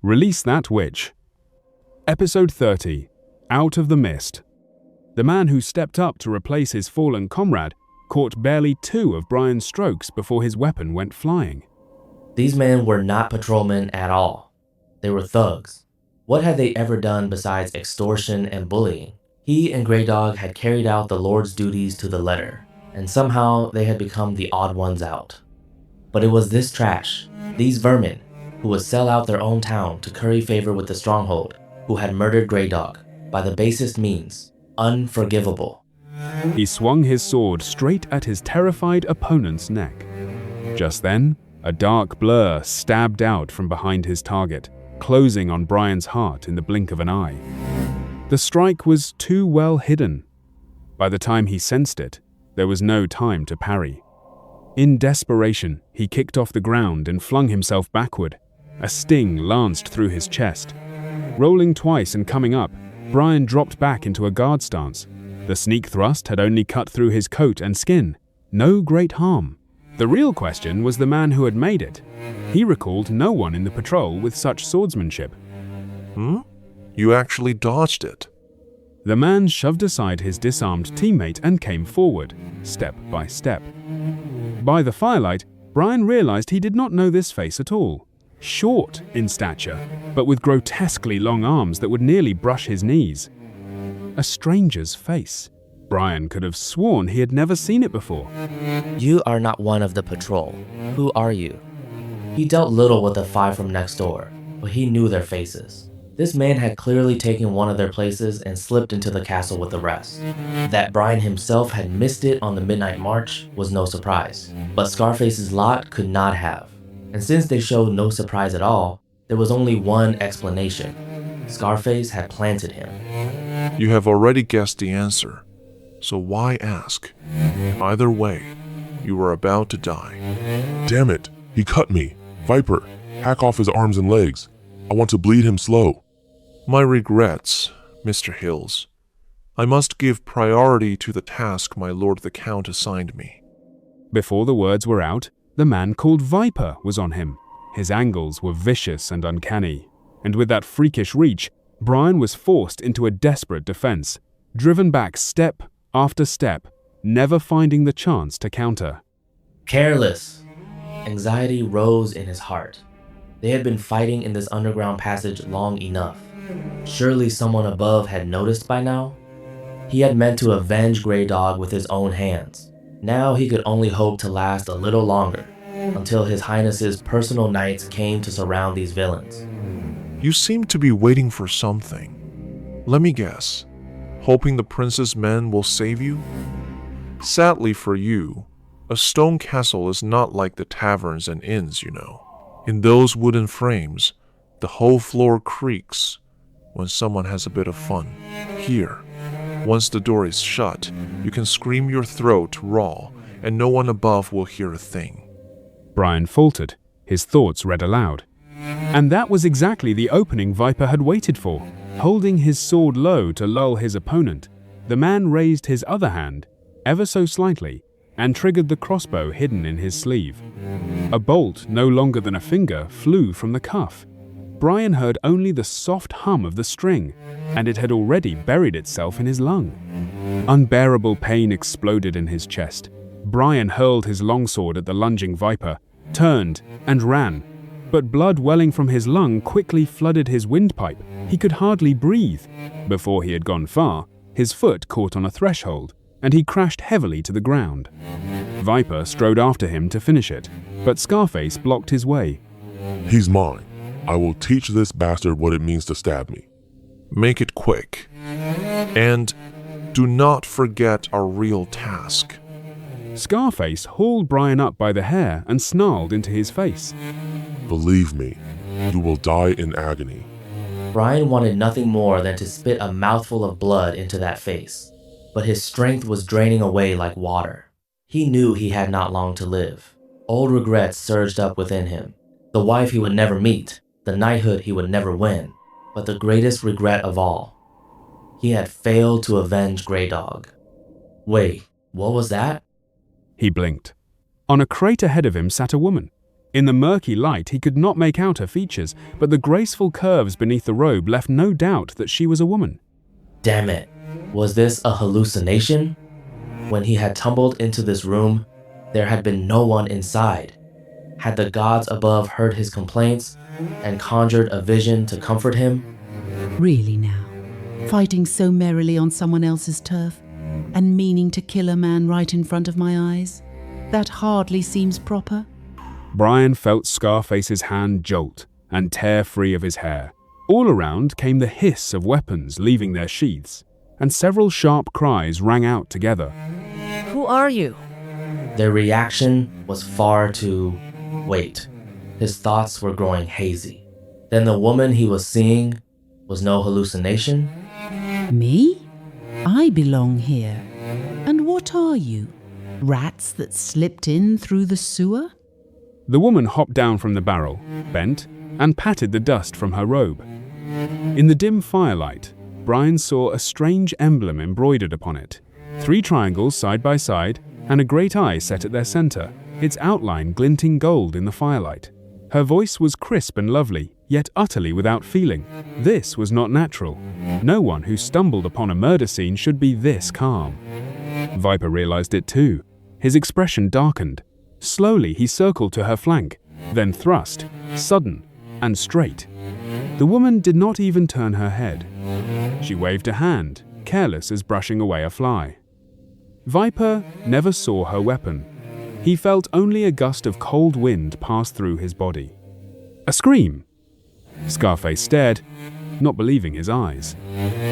Release that witch. Episode 30. Out of the Mist. The man who stepped up to replace his fallen comrade caught barely 2 of Brian's strokes before his weapon went flying. These men were not patrolmen at all. They were thugs. What had they ever done besides extortion and bullying? He and Grey Dog had carried out the Lord's duties to the letter, and somehow they had become the odd ones out. But it was this trash, these vermin, who would sell out their own town to curry favor with the Stronghold, who had murdered Grey Dog by the basest means, unforgivable. He swung his sword straight at his terrified opponent's neck. Just then, a dark blur stabbed out from behind his target, closing on Brian's heart in the blink of an eye. The strike was too well hidden. By the time he sensed it, there was no time to parry. In desperation, he kicked off the ground and flung himself backward. A sting lanced through his chest. Rolling twice and coming up, Brian dropped back into a guard stance. The sneak thrust had only cut through his coat and skin. No great harm. The real question was the man who had made it. He recalled no one in the patrol with such swordsmanship. You actually dodged it. The man shoved aside his disarmed teammate and came forward, step by step. By the firelight, Brian realized he did not know this face at all. Short in stature, but with grotesquely long arms that would nearly brush his knees. A stranger's face. Brian could have sworn he had never seen it before. You are not one of the patrol. Who are you? He dealt little with the 5 from next door, but he knew their faces. This man had clearly taken one of their places and slipped into the castle with the rest. That Brian himself had missed it on the midnight march was no surprise, but Scarface's lot could not have. And since they showed no surprise at all, there was only one explanation. Scarface had planted him. You have already guessed the answer, so why ask? Either way, you were about to die. Damn it, he cut me. Viper, hack off his arms and legs. I want to bleed him slow. My regrets, Mr. Hills. I must give priority to the task my lord the Count assigned me. Before the words were out, the man called Viper was on him. His angles were vicious and uncanny, and with that freakish reach, Brian was forced into a desperate defense, driven back step after step, never finding the chance to counter. Careless. Anxiety rose in his heart. They had been fighting in this underground passage long enough. Surely someone above had noticed by now? He had meant to avenge Grey Dog with his own hands. Now he could only hope to last a little longer, until His Highness's personal knights came to surround these villains. You seem to be waiting for something. Let me guess. Hoping the prince's men will save you? Sadly for you, a stone castle is not like the taverns and inns, you know. In those wooden frames, the whole floor creaks when someone has a bit of fun. Here, once the door is shut, you can scream your throat raw, and no one above will hear a thing. Brian faltered, his thoughts read aloud. And that was exactly the opening Viper had waited for. Holding his sword low to lull his opponent, the man raised his other hand, ever so slightly, and triggered the crossbow hidden in his sleeve. A bolt no longer than a finger flew from the cuff. Brian heard only the soft hum of the string, and it had already buried itself in his lung. Unbearable pain exploded in his chest. Brian hurled his longsword at the lunging Viper, turned, and ran. But blood welling from his lung quickly flooded his windpipe. He could hardly breathe. Before he had gone far, his foot caught on a threshold, and he crashed heavily to the ground. Viper strode after him to finish it, but Scarface blocked his way. He's mine. I will teach this bastard what it means to stab me. Make it quick. And do not forget our real task. Scarface hauled Brian up by the hair and snarled into his face. Believe me, you will die in agony. Brian wanted nothing more than to spit a mouthful of blood into that face, but his strength was draining away like water. He knew he had not long to live. Old regrets surged up within him. The wife he would never meet, the knighthood he would never win, but the greatest regret of all. He had failed to avenge Grey Dog. Wait, what was that? He blinked. On a crate ahead of him sat a woman. In the murky light, he could not make out her features, but the graceful curves beneath the robe left no doubt that she was a woman. Damn it. Was this a hallucination? When he had tumbled into this room, there had been no one inside. Had the gods above heard his complaints and conjured a vision to comfort him? Really now, fighting so merrily on someone else's turf and meaning to kill a man right in front of my eyes? That hardly seems proper. Brian felt Scarface's hand jolt and tear free of his hair. All around came the hiss of weapons leaving their sheaths, and several sharp cries rang out together. Who are you? Their reaction was far too... Wait. His thoughts were growing hazy. Then the woman he was seeing was no hallucination? Me? I belong here. And what are you? Rats that slipped in through the sewer? The woman hopped down from the barrel, bent, and patted the dust from her robe. In the dim firelight, Brian saw a strange emblem embroidered upon it. 3 triangles side by side, and a great eye set at their center, its outline glinting gold in the firelight. Her voice was crisp and lovely, yet utterly without feeling. This was not natural. No one who stumbled upon a murder scene should be this calm. Viper realized it too. His expression darkened. Slowly he circled to her flank, then thrust, sudden and straight. The woman did not even turn her head. She waved a hand, careless as brushing away a fly. Viper never saw her weapon. He felt only a gust of cold wind pass through his body. A scream! Scarface stared, not believing his eyes.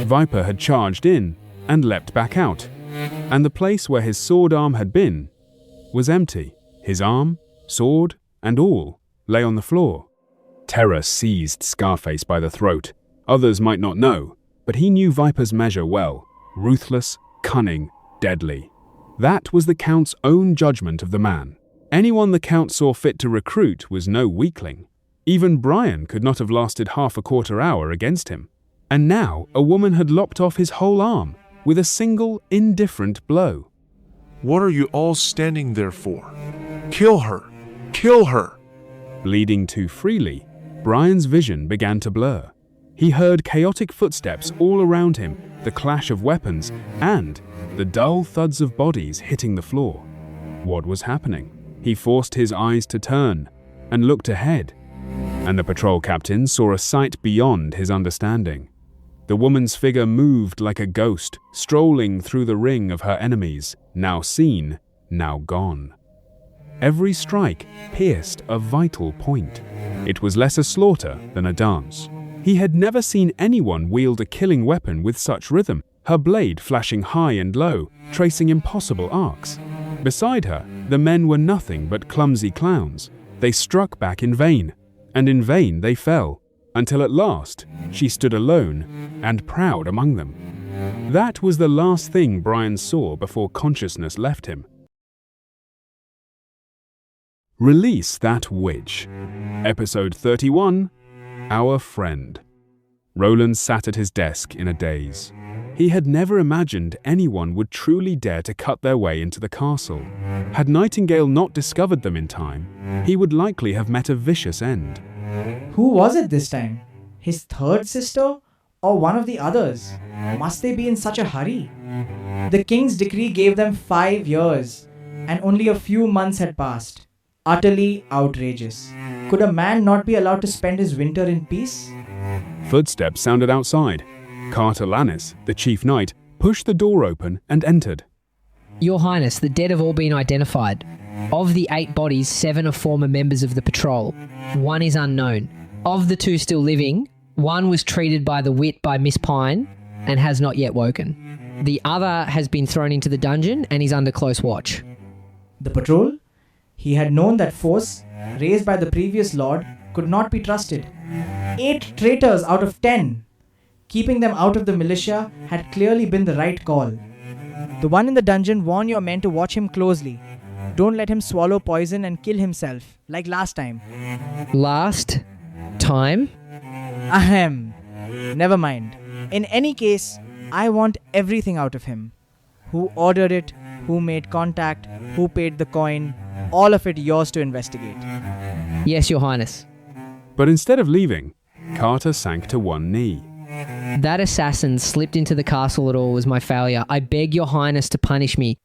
Viper had charged in and leapt back out, and the place where his sword arm had been was empty. His arm, sword, and all lay on the floor. Terror seized Scarface by the throat. Others might not know, but he knew Viper's measure well. Ruthless, cunning, deadly. That was the Count's own judgment of the man. Anyone the Count saw fit to recruit was no weakling. Even Brian could not have lasted half a quarter hour against him. And now a woman had lopped off his whole arm with a single, indifferent blow. What are you all standing there for? Kill her! Kill her! Bleeding too freely, Brian's vision began to blur. He heard chaotic footsteps all around him, the clash of weapons, and the dull thuds of bodies hitting the floor. What was happening? He forced his eyes to turn and looked ahead, and the patrol captain saw a sight beyond his understanding. The woman's figure moved like a ghost, strolling through the ring of her enemies, now seen, now gone. Every strike pierced a vital point. It was less a slaughter than a dance. He had never seen anyone wield a killing weapon with such rhythm, her blade flashing high and low, tracing impossible arcs. Beside her, the men were nothing but clumsy clowns. They struck back in vain, and in vain they fell, until at last she stood alone and proud among them. That was the last thing Brian saw before consciousness left him. Release That Witch. Episode 31, Our Friend. Roland sat at his desk in a daze. He had never imagined anyone would truly dare to cut their way into the castle. Had Nightingale not discovered them in time, he would likely have met a vicious end. Who was it this time? His third sister? Or one of the others? Must they be in such a hurry? The king's decree gave them 5 years, and only a few months had passed. Utterly outrageous. Could a man not be allowed to spend his winter in peace? Footsteps sounded outside. Carter Lannis, the chief knight, pushed the door open and entered. Your Highness, the dead have all been identified. Of the 8 bodies, 7 are former members of the patrol. 1 is unknown. Of the 2 still living, 1 was treated by the wit by Miss Pine and has not yet woken. The other has been thrown into the dungeon and is under close watch. The patrol? He had known that force, raised by the previous lord, could not be trusted. 8 traitors out of 10. Keeping them out of the militia had clearly been the right call. The one in the dungeon, warn your men to watch him closely. Don't let him swallow poison and kill himself, like last time. Last time? Ahem. Never mind. In any case, I want everything out of him. Who ordered it, who made contact, who paid the coin, all of it yours to investigate. Yes, Your Highness. But instead of leaving, Carter sank to one knee. That assassin slipped into the castle at all was my failure. I beg Your Highness to punish me.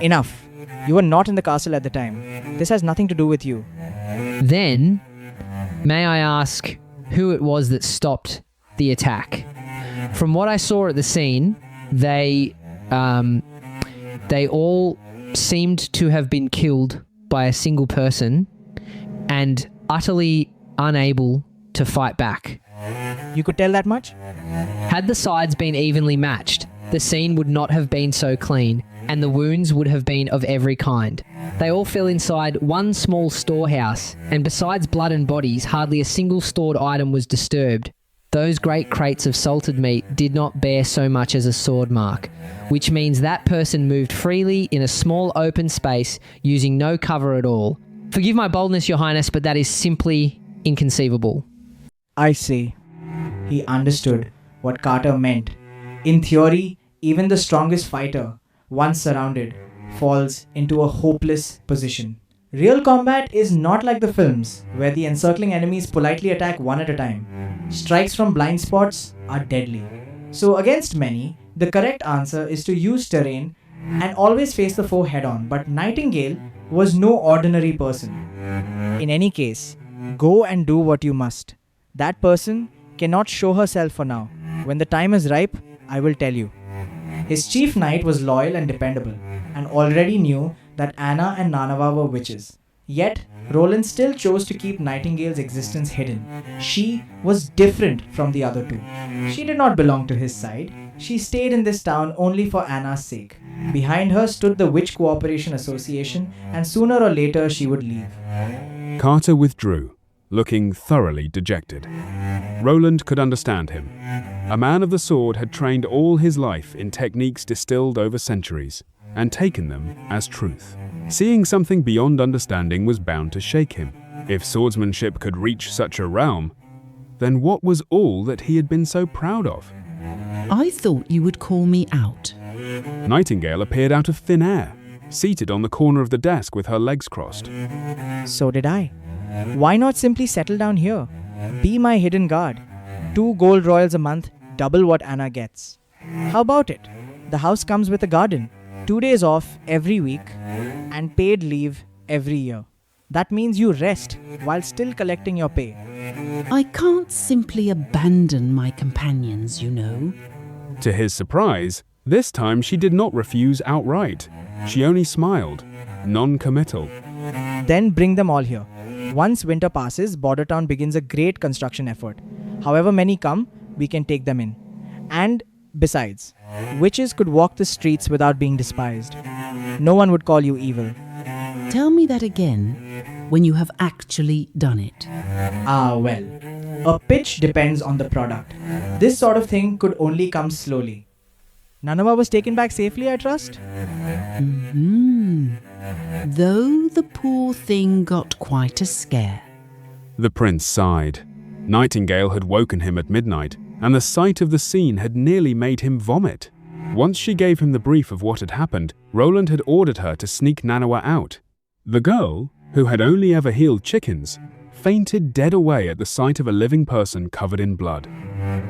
Enough. You were not in the castle at the time. This has nothing to do with you. Then, may I ask who it was that stopped the attack? From what I saw at the scene, they all seemed to have been killed by a single person and utterly unable to fight back. You could tell that much? Had the sides been evenly matched, the scene would not have been so clean, and the wounds would have been of every kind. They all fell inside one small storehouse, and besides blood and bodies, hardly a single stored item was disturbed. Those great crates of salted meat did not bear so much as a sword mark, which means that person moved freely in a small open space using no cover at all. Forgive my boldness, Your Highness, but that is simply inconceivable. I see. He understood what Carter meant. In theory, even the strongest fighter, once surrounded, falls into a hopeless position. Real combat is not like the films, where the encircling enemies politely attack one at a time. Strikes from blind spots are deadly. So against many, the correct answer is to use terrain and always face the foe head-on, but Nightingale was no ordinary person. In any case, go and do what you must. That person cannot show herself for now. When the time is ripe, I will tell you. His chief knight was loyal and dependable, and already knew that Anna and Nanava were witches. Yet, Roland still chose to keep Nightingale's existence hidden. She was different from the other two. She did not belong to his side. She stayed in this town only for Anna's sake. Behind her stood the Witch Cooperation Association, and sooner or later she would leave. Carter withdrew, looking thoroughly dejected. Roland could understand him. A man of the sword had trained all his life in techniques distilled over centuries, and taken them as truth. Seeing something beyond understanding was bound to shake him. If swordsmanship could reach such a realm, then what was all that he had been so proud of? I thought you would call me out. Nightingale appeared out of thin air, seated on the corner of the desk with her legs crossed. So did I. Why not simply settle down here? Be my hidden guard. 2 gold royals a month, double what Anna gets. How about it? The house comes with a garden, 2 days off every week, and paid leave every year. That means you rest while still collecting your pay. I can't simply abandon my companions, you know. To his surprise, this time she did not refuse outright. She only smiled, non-committal. Then bring them all here. Once winter passes, Bordertown begins a great construction effort. However many come, we can take them in. And besides, witches could walk the streets without being despised. No one would call you evil. Tell me that again when you have actually done it. Well, a pitch depends on the product. This sort of thing could only come slowly. Nanava was taken back safely, I trust? Though the poor thing got quite a scare. The prince sighed. Nightingale had woken him at midnight, and the sight of the scene had nearly made him vomit. Once she gave him the brief of what had happened, Roland had ordered her to sneak Nanawa out. The girl, who had only ever healed chickens, fainted dead away at the sight of a living person covered in blood.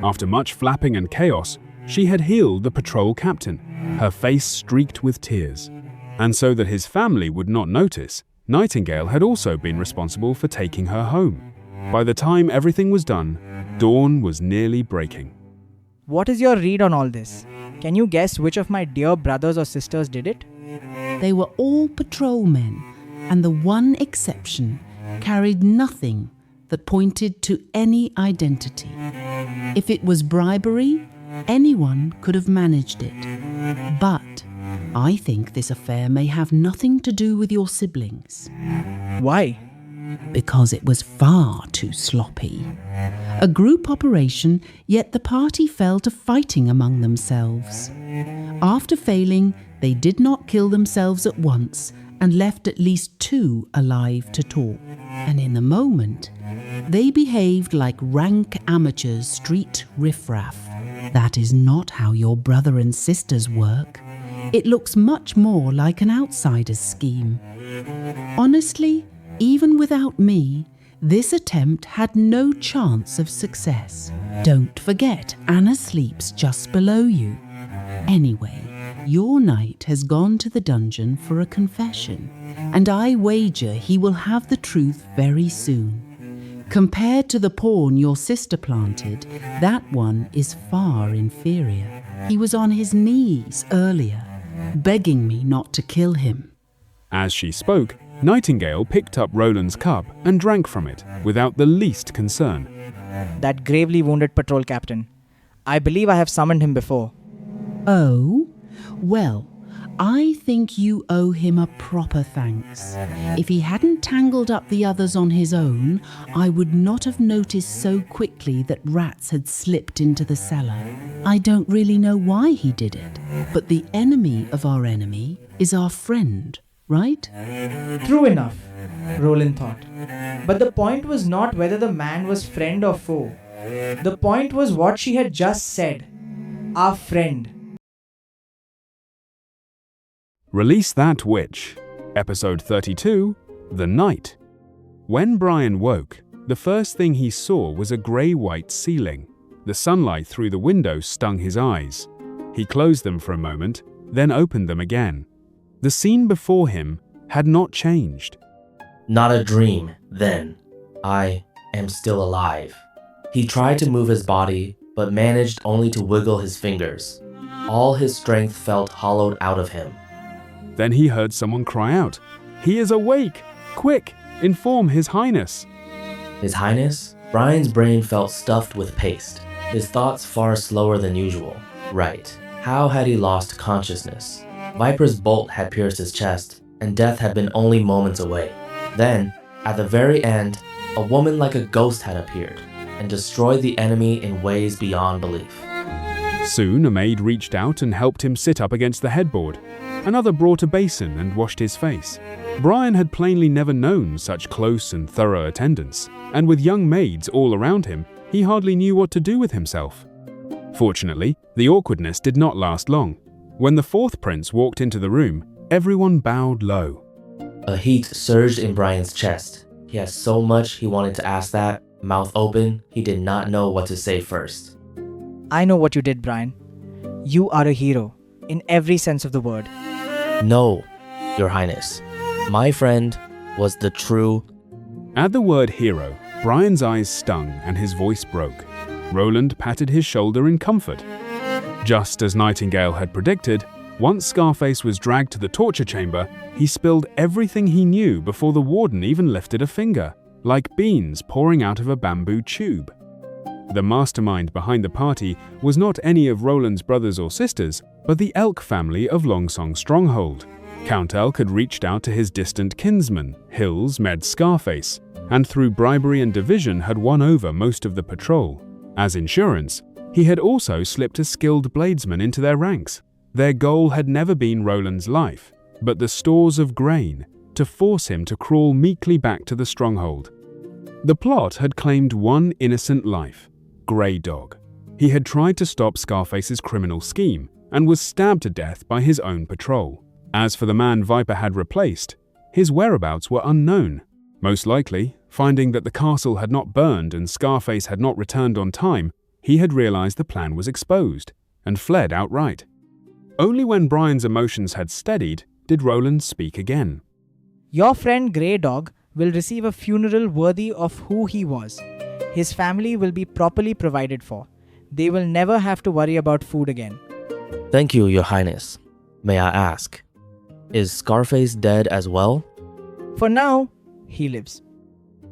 After much flapping and chaos, she had healed the patrol captain, her face streaked with tears. And so that his family would not notice, Nightingale had also been responsible for taking her home. By the time everything was done, dawn was nearly breaking. What is your read on all this? Can you guess which of my dear brothers or sisters did it? They were all patrolmen, and the one exception carried nothing that pointed to any identity. If it was bribery, anyone could have managed it. But I think this affair may have nothing to do with your siblings. Why? Because it was far too sloppy. A group operation, yet the party fell to fighting among themselves. After failing, they did not kill themselves at once and left at least 2 alive to talk. And in the moment, they behaved like rank amateurs, street riffraff. That is not how your brother and sisters work. It looks much more like an outsider's scheme. Honestly, even without me, This attempt had no chance of success. Don't forget, Anna sleeps just below you. Anyway, your knight has gone to the dungeon for a confession, and I wager he will have the truth very soon. Compared to the pawn your sister planted, that one is far inferior. He was on his knees earlier, begging me not to kill him. As she spoke, Nightingale picked up Roland's cup and drank from it without the least concern. That gravely wounded patrol captain. I believe I have summoned him before. Oh? Well, I think you owe him a proper thanks. If he hadn't tangled up the others on his own, I would not have noticed so quickly that rats had slipped into the cellar. I don't really know why he did it, but the enemy of our enemy is our friend, right? True enough, Roland thought. But the point was not whether the man was friend or foe. The point was what she had just said. Our friend. Release That Witch, Episode 32, The Night. When Brian woke, the first thing he saw was a grey-white ceiling. The sunlight through the window stung his eyes. He closed them for a moment, then opened them again. The scene before him had not changed. Not a dream, then. I am still alive. He tried to move his body, but managed only to wiggle his fingers. All his strength felt hollowed out of him. Then he heard someone cry out, "He is awake! Quick, inform His Highness!" His Highness? Brian's brain felt stuffed with paste, his thoughts far slower than usual. Right. How had he lost consciousness? Viper's bolt had pierced his chest, and death had been only moments away. Then, at the very end, a woman like a ghost had appeared, and destroyed the enemy in ways beyond belief. Soon a maid reached out and helped him sit up against the headboard. Another brought a basin and washed his face. Brian had plainly never known such close and thorough attendance, and with young maids all around him, he hardly knew what to do with himself. Fortunately, the awkwardness did not last long. When the fourth prince walked into the room, everyone bowed low. A heat surged in Brian's chest. He had so much he wanted to ask that, mouth open, he did not know what to say first. I know what you did, Brian. You are a hero, in every sense of the word. No, Your Highness. My friend was the true... At the word hero, Brian's eyes stung and his voice broke. Roland patted his shoulder in comfort. Just as Nightingale had predicted, once Scarface was dragged to the torture chamber, he spilled everything he knew before the warden even lifted a finger, like beans pouring out of a bamboo tube. The mastermind behind the party was not any of Roland's brothers or sisters, but the Elk family of Longsong Stronghold. Count Elk had reached out to his distant kinsman, Hills Med Scarface, and through bribery and division had won over most of the patrol. As insurance, he had also slipped a skilled bladesman into their ranks. Their goal had never been Roland's life, but the stores of grain, to force him to crawl meekly back to the stronghold. The plot had claimed one innocent life, Grey Dog. He had tried to stop Scarface's criminal scheme and was stabbed to death by his own patrol. As for the man Viper had replaced, his whereabouts were unknown. Most likely, finding that the castle had not burned and Scarface had not returned on time, he had realized the plan was exposed and fled outright. Only when Brian's emotions had steadied did Roland speak again. Your friend Grey Dog will receive a funeral worthy of who he was. His family will be properly provided for. They will never have to worry about food again. Thank you, Your Highness. May I ask, is Scarface dead as well? For now, he lives.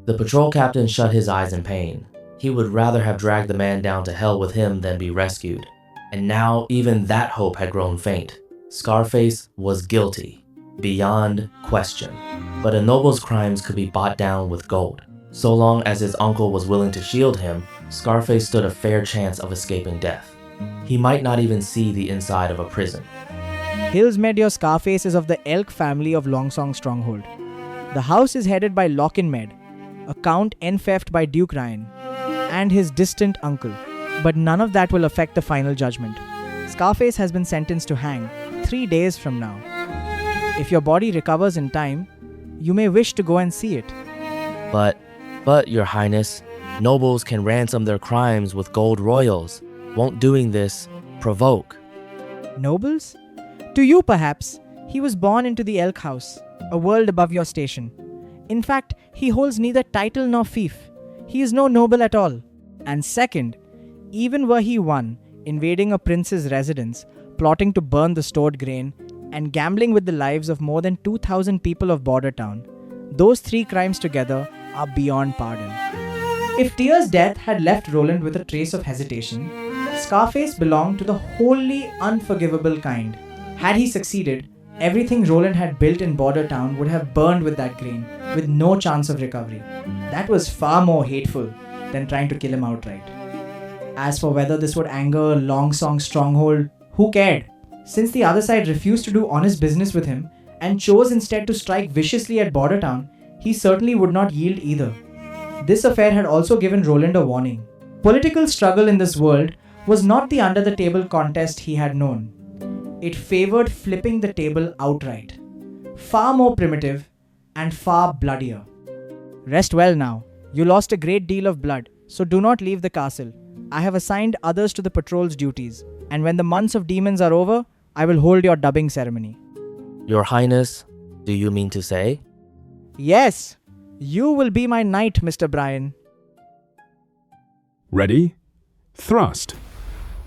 The patrol captain shut his eyes in pain. He would rather have dragged the man down to hell with him than be rescued. And now even that hope had grown faint. Scarface was guilty, beyond question. But a noble's crimes could be bought down with gold. So long as his uncle was willing to shield him, Scarface stood a fair chance of escaping death. He might not even see the inside of a prison. Hills Med your Scarface is of the Elk family of Longsong Stronghold. The house is headed by Lockin Med, a count enfeoffed by Duke Ryan, and his distant uncle. But none of that will affect the final judgment. Scarface has been sentenced to hang 3 days from now. If your body recovers in time, you may wish to go and see it. But But, Your Highness, nobles can ransom their crimes with gold royals. Won't doing this provoke? Nobles? To you, perhaps. He was born into the Elk House, a world above your station. In fact, he holds neither title nor fief. He is no noble at all. And second, even were he one, invading a prince's residence, plotting to burn the stored grain, and gambling with the lives of more than 2,000 people of Border Town, those three crimes together are beyond pardon. If Tyr's death had left Roland with a trace of hesitation, Scarface belonged to the wholly unforgivable kind. Had he succeeded, everything Roland had built in Border Town would have burned with that grain, with no chance of recovery. That was far more hateful than trying to kill him outright. As for whether this would anger Long Song's stronghold, who cared? Since the other side refused to do honest business with him and chose instead to strike viciously at Border Town, he certainly would not yield either. This affair had also given Roland a warning. Political struggle in this world was not the under-the-table contest he had known. It favored flipping the table outright. Far more primitive and far bloodier. Rest well now. You lost a great deal of blood, so do not leave the castle. I have assigned others to the patrol's duties, and when the months of demons are over, I will hold your dubbing ceremony. Your Highness, do you mean to say? Yes, you will be my knight, Mr. Bryan. Ready? Thrust.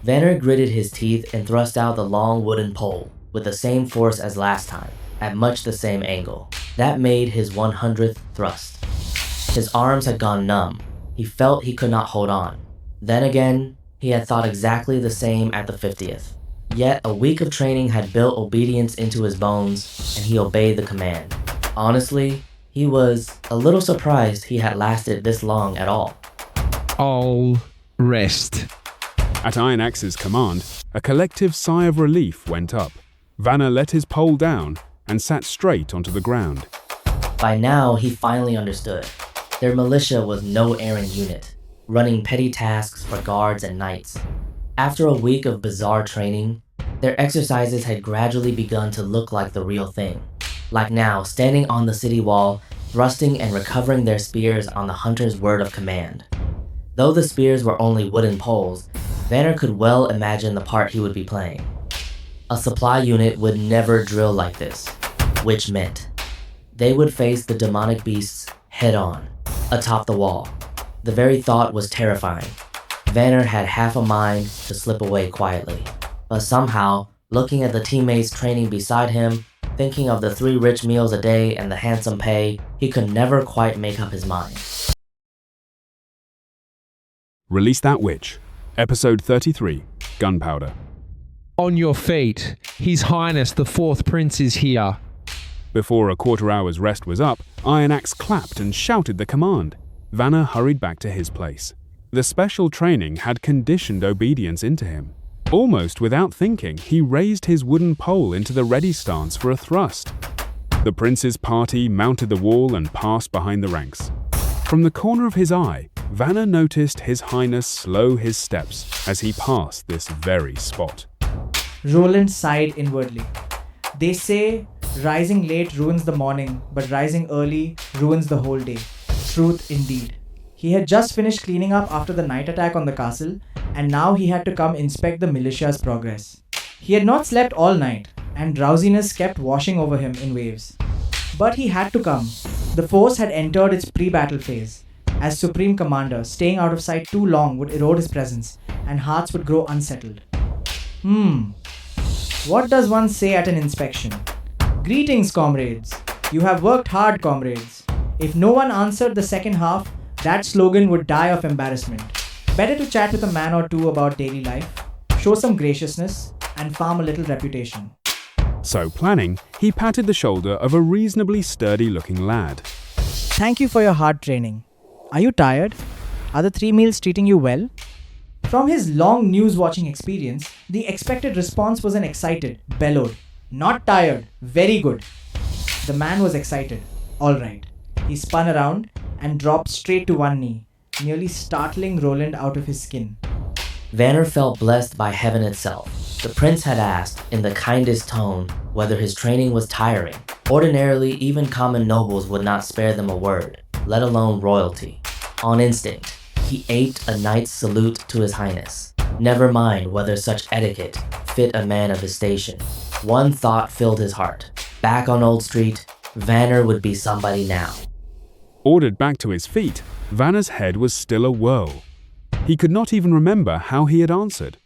Vanner gritted his teeth and thrust out the long wooden pole, with the same force as last time, at much the same angle. That made his 100th thrust. His arms had gone numb. He felt he could not hold on. Then again, he had thought exactly the same at the 50th. Yet a week of training had built obedience into his bones, and he obeyed the command. Honestly, he was a little surprised he had lasted this long at all. I'll rest. At Iron Axe's command, a collective sigh of relief went up. Vanner let his pole down and sat straight onto the ground. By now, he finally understood. Their militia was no errand unit, running petty tasks for guards and knights. After a week of bizarre training, their exercises had gradually begun to look like the real thing. Like now, standing on the city wall, thrusting and recovering their spears on the hunter's word of command. Though the spears were only wooden poles, Vanner could well imagine the part he would be playing. A supply unit would never drill like this, which meant they would face the demonic beasts head-on, atop the wall. The very thought was terrifying. Vanner had half a mind to slip away quietly, but somehow, looking at the teammates training beside him, thinking of the 3 rich meals a day and the handsome pay, he could never quite make up his mind. Release That Witch. Episode 33, Gunpowder. On your feet. His Highness the 4th Prince is here. Before a quarter hour's rest was up, Iron Axe clapped and shouted the command. Vanner hurried back to his place. The special training had conditioned obedience into him. Almost without thinking, he raised his wooden pole into the ready stance for a thrust. The prince's party mounted the wall and passed behind the ranks. From the corner of his eye, Vanner noticed His Highness slow his steps as he passed this very spot. Roland sighed inwardly. They say rising late ruins the morning, but rising early ruins the whole day. Truth indeed. He had just finished cleaning up after the night attack on the castle, and now he had to come inspect the militia's progress. He had not slept all night, and drowsiness kept washing over him in waves. But he had to come. The force had entered its pre-battle phase. As Supreme Commander, staying out of sight too long would erode his presence, and hearts would grow unsettled. What does one say at an inspection? Greetings, comrades. You have worked hard, comrades. If no one answered the second half, that slogan would die of embarrassment. Better to chat with a man or two about daily life, show some graciousness, and farm a little reputation. So planning, he patted the shoulder of a reasonably sturdy-looking lad. Thank you for your hard training. Are you tired? Are the 3 meals treating you well? From his long news-watching experience, the expected response was an excited, bellowed, "Not tired, very good." The man was excited. All right. He spun around and dropped straight to one knee, nearly startling Roland out of his skin. Vanner felt blessed by heaven itself. The prince had asked, in the kindest tone, whether his training was tiring. Ordinarily, even common nobles would not spare them a word, let alone royalty. On instinct, he aped a knight's salute to His Highness. Never mind whether such etiquette fit a man of his station. One thought filled his heart. Back on Old Street, Vanner would be somebody now. Ordered back to his feet, Vanner's head was still a whirl. He could not even remember how he had answered.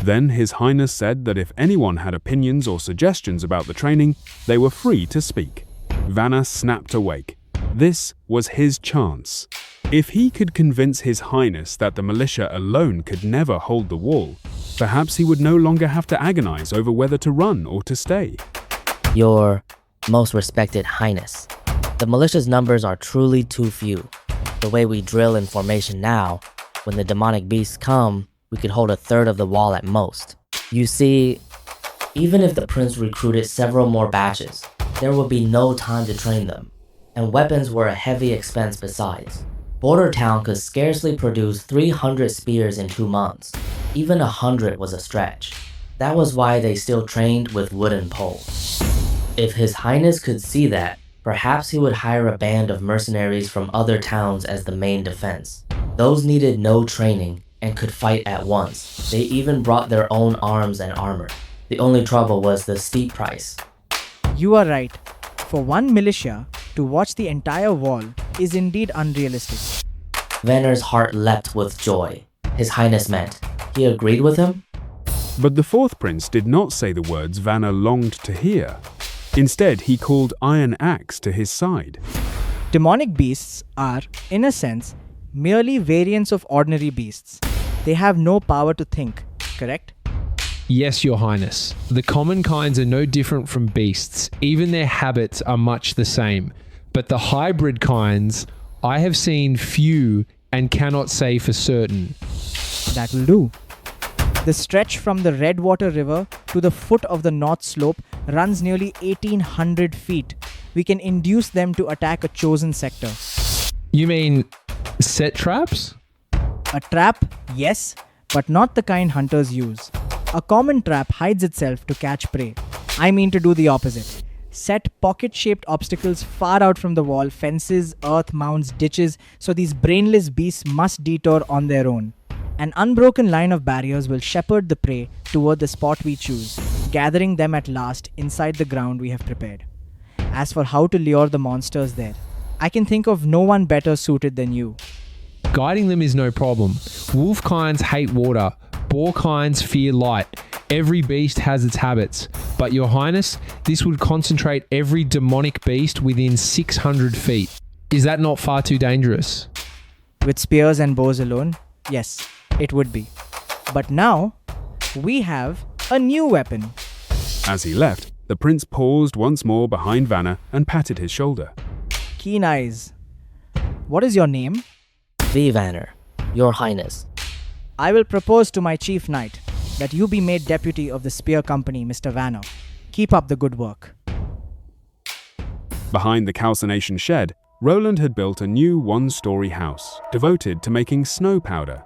Then His Highness said that if anyone had opinions or suggestions about the training, they were free to speak. Vanner snapped awake. This was his chance. If he could convince His Highness that the militia alone could never hold the wall, perhaps he would no longer have to agonize over whether to run or to stay. Your most respected Highness, the militia's numbers are truly too few. The way we drill in formation now, when the demonic beasts come, we could hold a third of the wall at most. You see, even if the prince recruited several more batches, there would be no time to train them, and weapons were a heavy expense besides. Border Town could scarcely produce 300 spears in 2 months. Even 100 was a stretch. That was why they still trained with wooden poles. If His Highness could see that, perhaps he would hire a band of mercenaries from other towns as the main defense. Those needed no training and could fight at once. They even brought their own arms and armor. The only trouble was the steep price. You are right. For one militia to watch the entire wall is indeed unrealistic. Vanner's heart leapt with joy. His Highness meant. He agreed with him? But the fourth prince did not say the words Vanner longed to hear. Instead, he called Iron Axe to his side. Demonic beasts are, in a sense, merely variants of ordinary beasts. They have no power to think, correct? Yes, Your Highness. The common kinds are no different from beasts. Even their habits are much the same. But the hybrid kinds, I have seen few and cannot say for certain. That will do. The stretch from the Redwater River to the foot of the North Slope runs nearly 1800 feet. We can induce them to attack a chosen sector. You mean set traps? A trap, yes, but not the kind hunters use. A common trap hides itself to catch prey. I mean to do the opposite. Set pocket-shaped obstacles far out from the wall, fences, earth mounds, ditches, so these brainless beasts must detour on their own. An unbroken line of barriers will shepherd the prey toward the spot we choose, gathering them at last inside the ground we have prepared. As for how to lure the monsters there, I can think of no one better suited than you. Guiding them is no problem. Wolf kinds hate water. Boar kinds fear light. Every beast has its habits. But Your Highness, this would concentrate every demonic beast within 600 feet. Is that not far too dangerous? With spears and bows alone, yes, it would be. But now, we have a new weapon. As he left, the prince paused once more behind Vanner and patted his shoulder. Keen eyes. What is your name? V. Vanner, Your Highness. I will propose to my chief knight that you be made deputy of the Spear Company, Mr. Vanner. Keep up the good work. Behind the calcination shed, Roland had built a new one-story house devoted to making snow powder.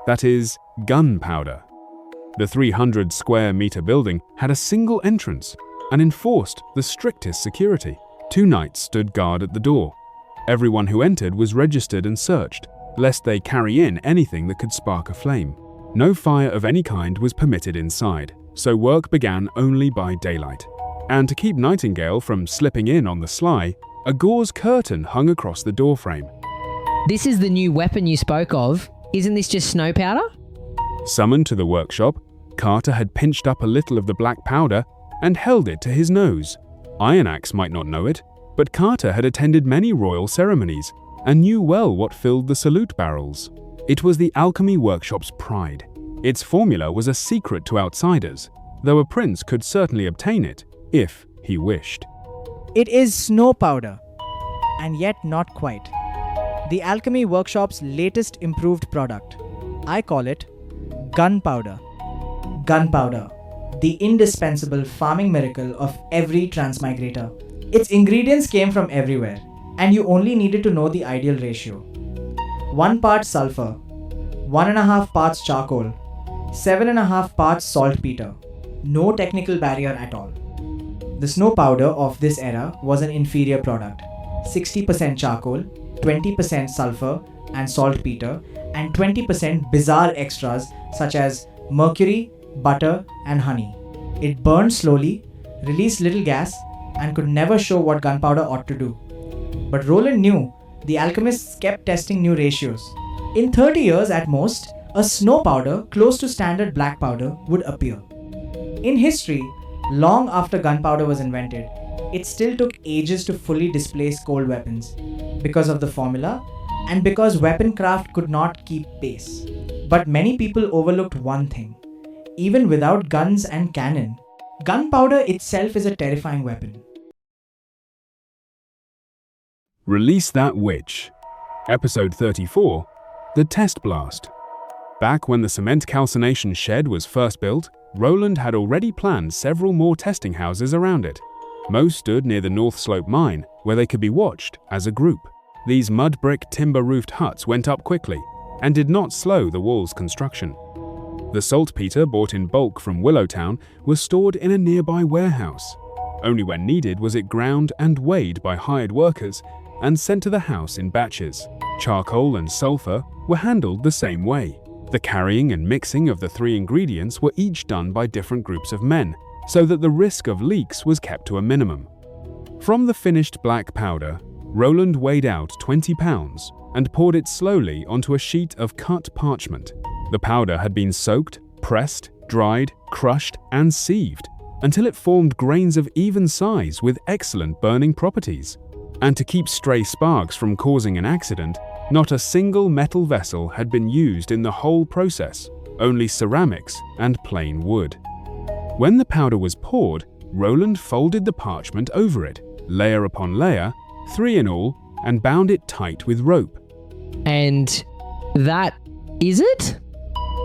That is, gunpowder. The 300-square-meter building had a single entrance and enforced the strictest security. 2 knights stood guard at the door. Everyone who entered was registered and searched, lest they carry in anything that could spark a flame. No fire of any kind was permitted inside, so work began only by daylight. And to keep Nightingale from slipping in on the sly, a gauze curtain hung across the doorframe. This is the new weapon you spoke of. Isn't this just snow powder? Summoned to the workshop, Carter had pinched up a little of the black powder and held it to his nose. Iron Axe might not know it, but Carter had attended many royal ceremonies and knew well what filled the salute barrels. It was the alchemy workshop's pride. Its formula was a secret to outsiders, though a prince could certainly obtain it if he wished. It is snow powder, and yet not quite. The Alchemy Workshop's latest improved product. I call it gunpowder. Gunpowder, the indispensable farming miracle of every transmigrator. Its ingredients came from everywhere, and you only needed to know the ideal ratio. 1 part sulfur, 1.5 parts charcoal, 7.5 parts saltpeter. No technical barrier at all. The snow powder of this era was an inferior product. 60% charcoal, 20% sulfur, and saltpeter, and 20% bizarre extras such as mercury, butter, and honey. It burned slowly, released little gas, and could never show what gunpowder ought to do. But Roland knew the alchemists kept testing new ratios. In 30 years at most, a snow powder close to standard black powder would appear. In history, long after gunpowder was invented, it still took ages to fully displace cold weapons because of the formula and because weapon craft could not keep pace. But many people overlooked one thing. Even without guns and cannon, gunpowder itself is a terrifying weapon. Release That Witch. Episode 34, The Test Blast. Back when the cement calcination shed was first built, Roland had already planned several more testing houses around it. Most stood near the North Slope mine, where they could be watched as a group. These mud brick timber-roofed huts went up quickly and did not slow the wall's construction. The saltpeter bought in bulk from Willowtown was stored in a nearby warehouse. Only when needed was it ground and weighed by hired workers and sent to the house in batches. Charcoal and sulfur were handled the same way. The carrying and mixing of the three ingredients were each done by different groups of men, so that the risk of leaks was kept to a minimum. From the finished black powder, Roland weighed out 20 pounds and poured it slowly onto a sheet of cut parchment. The powder had been soaked, pressed, dried, crushed, and sieved until it formed grains of even size with excellent burning properties. And to keep stray sparks from causing an accident, not a single metal vessel had been used in the whole process, only ceramics and plain wood. When the powder was poured, Roland folded the parchment over it, layer upon layer, 3 in all, and bound it tight with rope. And that is it?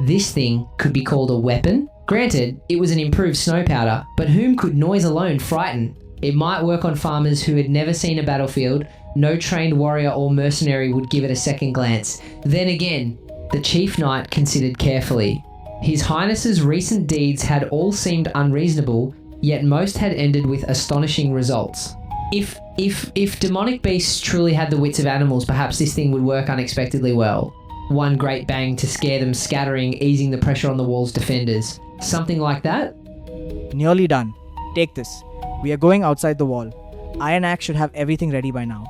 This thing could be called a weapon? Granted, it was an improved snow powder, but whom could noise alone frighten? It might work on farmers who had never seen a battlefield. No trained warrior or mercenary would give it a second glance. Then again, the Chief Knight considered carefully. His Highness's recent deeds had all seemed unreasonable, yet most had ended with astonishing results. If demonic beasts truly had the wits of animals, perhaps this thing would work unexpectedly well. One great bang to scare them scattering, easing the pressure on the wall's defenders. Something like that? Nearly done. Take this. We are going outside the wall. Iron Axe should have everything ready by now.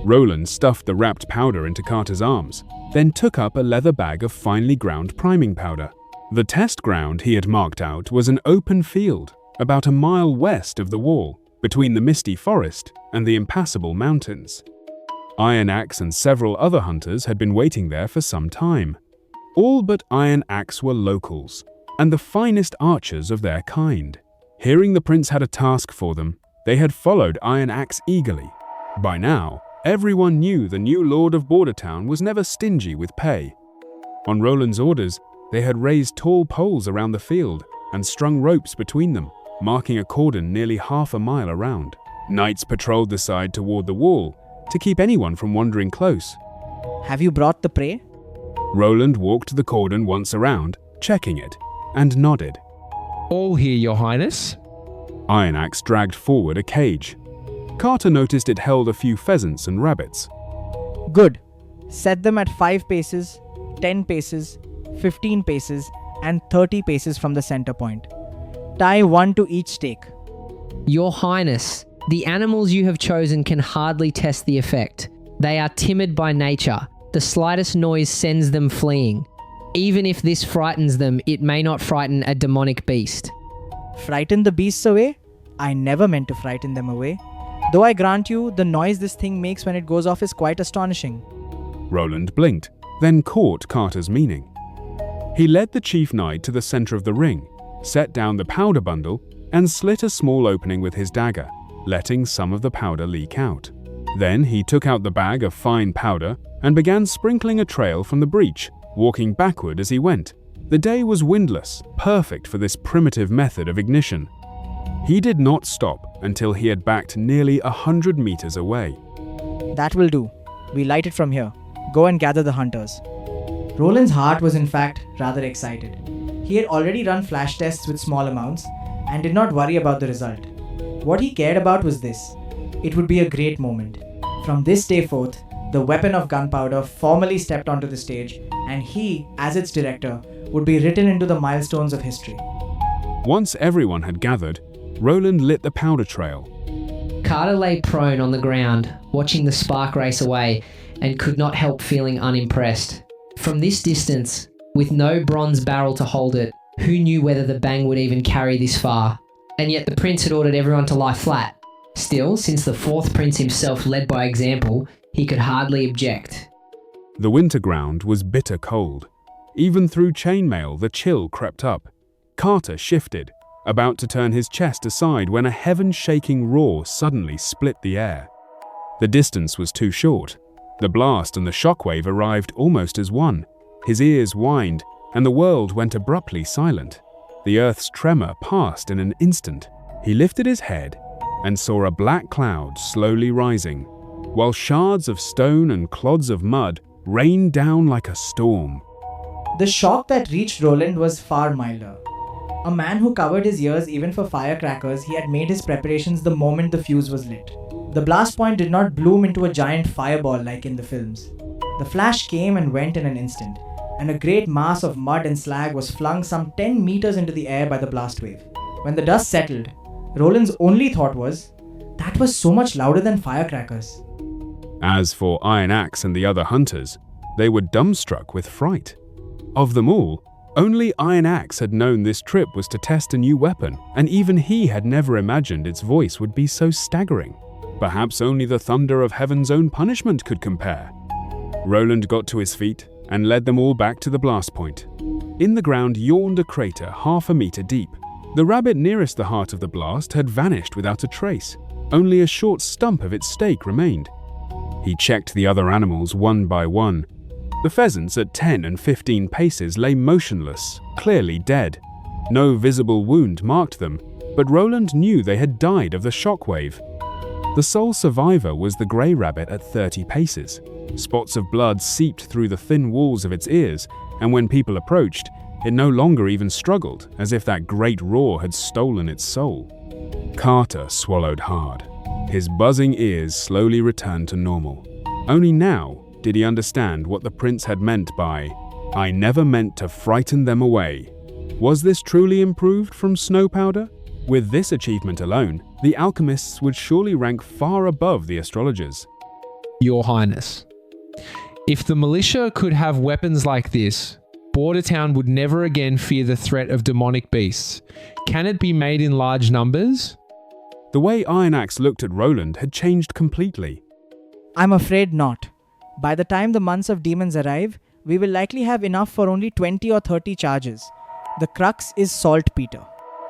Roland stuffed the wrapped powder into Carter's arms, then took up a leather bag of finely ground priming powder. The test ground he had marked out was an open field, about a mile west of the wall, between the misty forest and the impassable mountains. Iron Axe and several other hunters had been waiting there for some time. All but Iron Axe were locals, and the finest archers of their kind. Hearing the prince had a task for them, they had followed Iron Axe eagerly. By now, everyone knew the new lord of Bordertown was never stingy with pay. On Roland's orders, they had raised tall poles around the field and strung ropes between them, marking a cordon nearly half a mile around. Knights patrolled the side toward the wall to keep anyone from wandering close. Have you brought the prey? Roland walked the cordon once around, checking it, and nodded. All here, Your Highness. Iron Axe dragged forward a cage. Carter noticed it held a few pheasants and rabbits. Good. Set them at 5 paces, 10 paces, 15 paces, and 30 paces from the center point. Tie one to each stake. Your Highness, the animals you have chosen can hardly test the effect. They are timid by nature. The slightest noise sends them fleeing. Even if this frightens them, it may not frighten a demonic beast. Frighten the beasts away? I never meant to frighten them away. Though I grant you, the noise this thing makes when it goes off is quite astonishing. Roland blinked, then caught Carter's meaning. He led the Chief Knight to the center of the ring, set down the powder bundle, and slit a small opening with his dagger, letting some of the powder leak out. Then he took out the bag of fine powder and began sprinkling a trail from the breach, walking backward as he went. The day was windless, perfect for this primitive method of ignition. He did not stop until he had backed nearly 100 meters away. That will do. We light it from here. Go and gather the hunters. Roland's heart was in fact rather excited. He had already run flash tests with small amounts and did not worry about the result. What he cared about was this. It would be a great moment. From this day forth, the weapon of gunpowder formally stepped onto the stage, and he, as its director, would be written into the milestones of history. Once everyone had gathered, Roland lit the powder trail. Carter lay prone on the ground, watching the spark race away, and could not help feeling unimpressed. From this distance, with no bronze barrel to hold it, who knew whether the bang would even carry this far? And yet the prince had ordered everyone to lie flat. Still, since the fourth prince himself led by example, he could hardly object. The winter ground was bitter cold. Even through chainmail, the chill crept up. Carter shifted, about to turn his chest aside when a heaven-shaking roar suddenly split the air. The distance was too short. The blast and the shockwave arrived almost as one. His ears whined, and the world went abruptly silent. The earth's tremor passed in an instant. He lifted his head and saw a black cloud slowly rising, while shards of stone and clods of mud rained down like a storm. The shock that reached Roland was far milder. A man who covered his ears even for firecrackers, he had made his preparations the moment the fuse was lit. The blast point did not bloom into a giant fireball like in the films. The flash came and went in an instant, and a great mass of mud and slag was flung some 10 meters into the air by the blast wave. When the dust settled, Roland's only thought was, that was so much louder than firecrackers. As for Iron Axe and the other hunters, they were dumbstruck with fright. Of them all, only Iron Axe had known this trip was to test a new weapon, and even he had never imagined its voice would be so staggering. Perhaps only the thunder of heaven's own punishment could compare. Roland got to his feet and led them all back to the blast point. In the ground yawned a crater half a meter deep. The rabbit nearest the heart of the blast had vanished without a trace. Only a short stump of its stake remained. He checked the other animals one by one. The pheasants at 10 and 15 paces lay motionless, clearly dead. No visible wound marked them, but Roland knew they had died of the shockwave. The sole survivor was the grey rabbit at 30 paces. Spots of blood seeped through the thin walls of its ears, and when people approached, it no longer even struggled, as if that great roar had stolen its soul. Carter swallowed hard. His buzzing ears slowly returned to normal. Only now did he understand what the prince had meant by, "I never meant to frighten them away." Was this truly improved from snow powder? With this achievement alone, the alchemists would surely rank far above the astrologers. Your Highness, if the militia could have weapons like this, Bordertown would never again fear the threat of demonic beasts. Can it be made in large numbers? The way Iron Axe looked at Roland had changed completely. I'm afraid not. By the time the months of demons arrive, we will likely have enough for only 20 or 30 charges. The crux is saltpeter.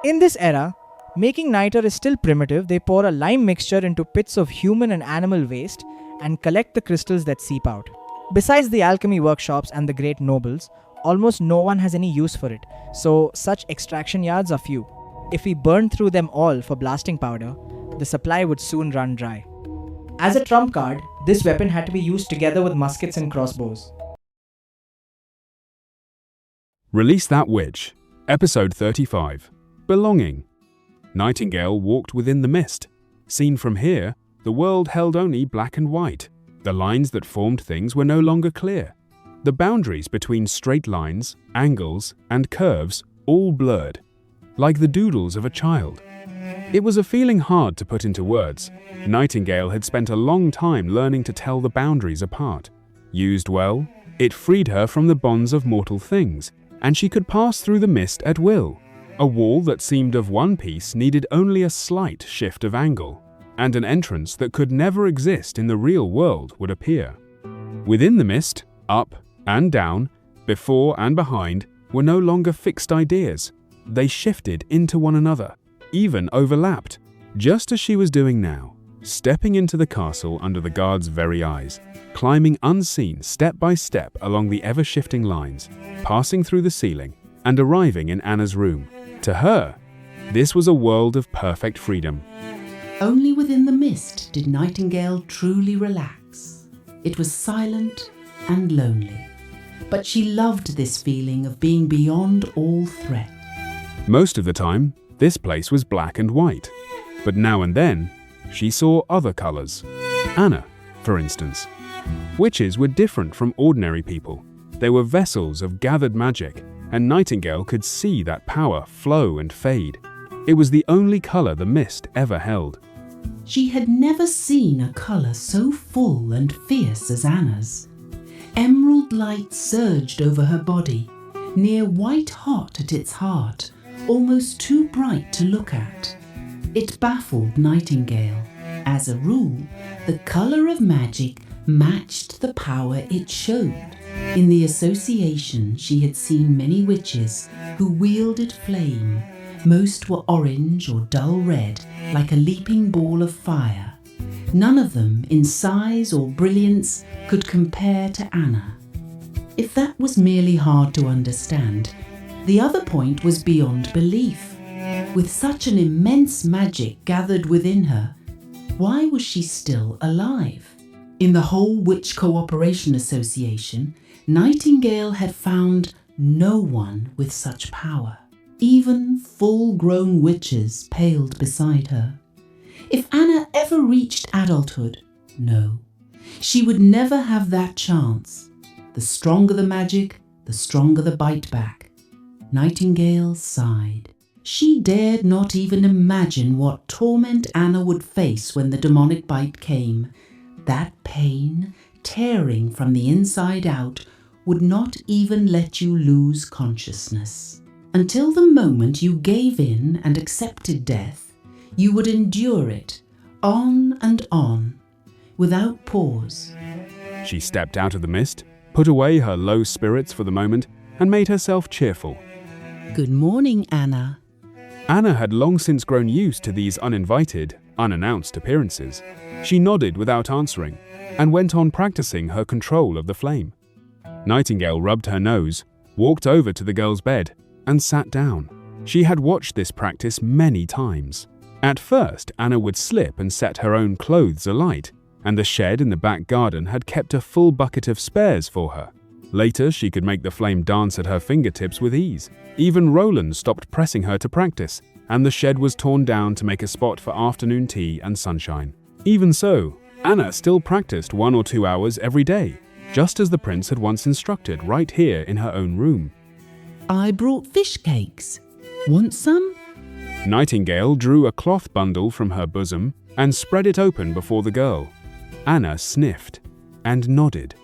In this era, making niter is still primitive. They pour a lime mixture into pits of human and animal waste and collect the crystals that seep out. Besides the alchemy workshops and the great nobles, almost no one has any use for it, so such extraction yards are few. If we burned through them all for blasting powder, the supply would soon run dry. As a trump card, this weapon had to be used together with muskets and crossbows. Release That Witch, Episode 35, Belonging. Nightingale walked within the mist. Seen from here, the world held only black and white. The lines that formed things were no longer clear. The boundaries between straight lines, angles, and curves all blurred, like the doodles of a child. It was a feeling hard to put into words. Nightingale had spent a long time learning to tell the boundaries apart. Used well, it freed her from the bonds of mortal things, and she could pass through the mist at will. A wall that seemed of one piece needed only a slight shift of angle, and an entrance that could never exist in the real world would appear. Within the mist, up and down, before and behind, were no longer fixed ideas. They shifted into one another, even overlapped, just as she was doing now, stepping into the castle under the guard's very eyes, climbing unseen step by step along the ever-shifting lines, passing through the ceiling, and arriving in Anna's room. To her, this was a world of perfect freedom. Only within the mist did Nightingale truly relax. It was silent and lonely, but she loved this feeling of being beyond all threat. Most of the time, this place was black and white, but now and then, she saw other colors. Anna, for instance, Witches were different from ordinary people. They were vessels of gathered magic, and Nightingale could see that power flow and fade. It was the only color the mist ever held. She had never seen a colour so full and fierce as Anna's. Emerald light surged over her body, near white hot at its heart, almost too bright to look at. It baffled Nightingale. As a rule, the colour of magic matched the power it showed. In the association, she had seen many witches who wielded flame. Most were orange or dull red, like a leaping ball of fire. None of them, in size or brilliance, could compare to Anna. If that was merely hard to understand, the other point was beyond belief. With such an immense magic gathered within her, why was she still alive? In the whole Witch Cooperation Association, Nightingale had found no one with such power. Even full-grown witches paled beside her. If Anna ever reached adulthood, no, she would never have that chance. The stronger the magic, the stronger the bite back. Nightingale sighed. She dared not even imagine what torment Anna would face when the demonic bite came. That pain, tearing from the inside out, would not even let you lose consciousness. Until the moment you gave in and accepted death, you would endure it, on and on, without pause. She stepped out of the mist, put away her low spirits for the moment, and made herself cheerful. Good morning, Anna. Anna had long since grown used to these uninvited, unannounced appearances. She nodded without answering, and went on practicing her control of the flame. Nightingale rubbed her nose, walked over to the girl's bed, and sat down. She had watched this practice many times. At first, Anna would slip and set her own clothes alight, and the shed in the back garden had kept a full bucket of spares for her. Later, she could make the flame dance at her fingertips with ease. Even Roland stopped pressing her to practice, and the shed was torn down to make a spot for afternoon tea and sunshine. Even so, Anna still practiced 1 or 2 hours every day, just as the prince had once instructed right here in her own room. I brought fish cakes. Want some? Nightingale drew a cloth bundle from her bosom and spread it open before the girl. Anna sniffed and nodded.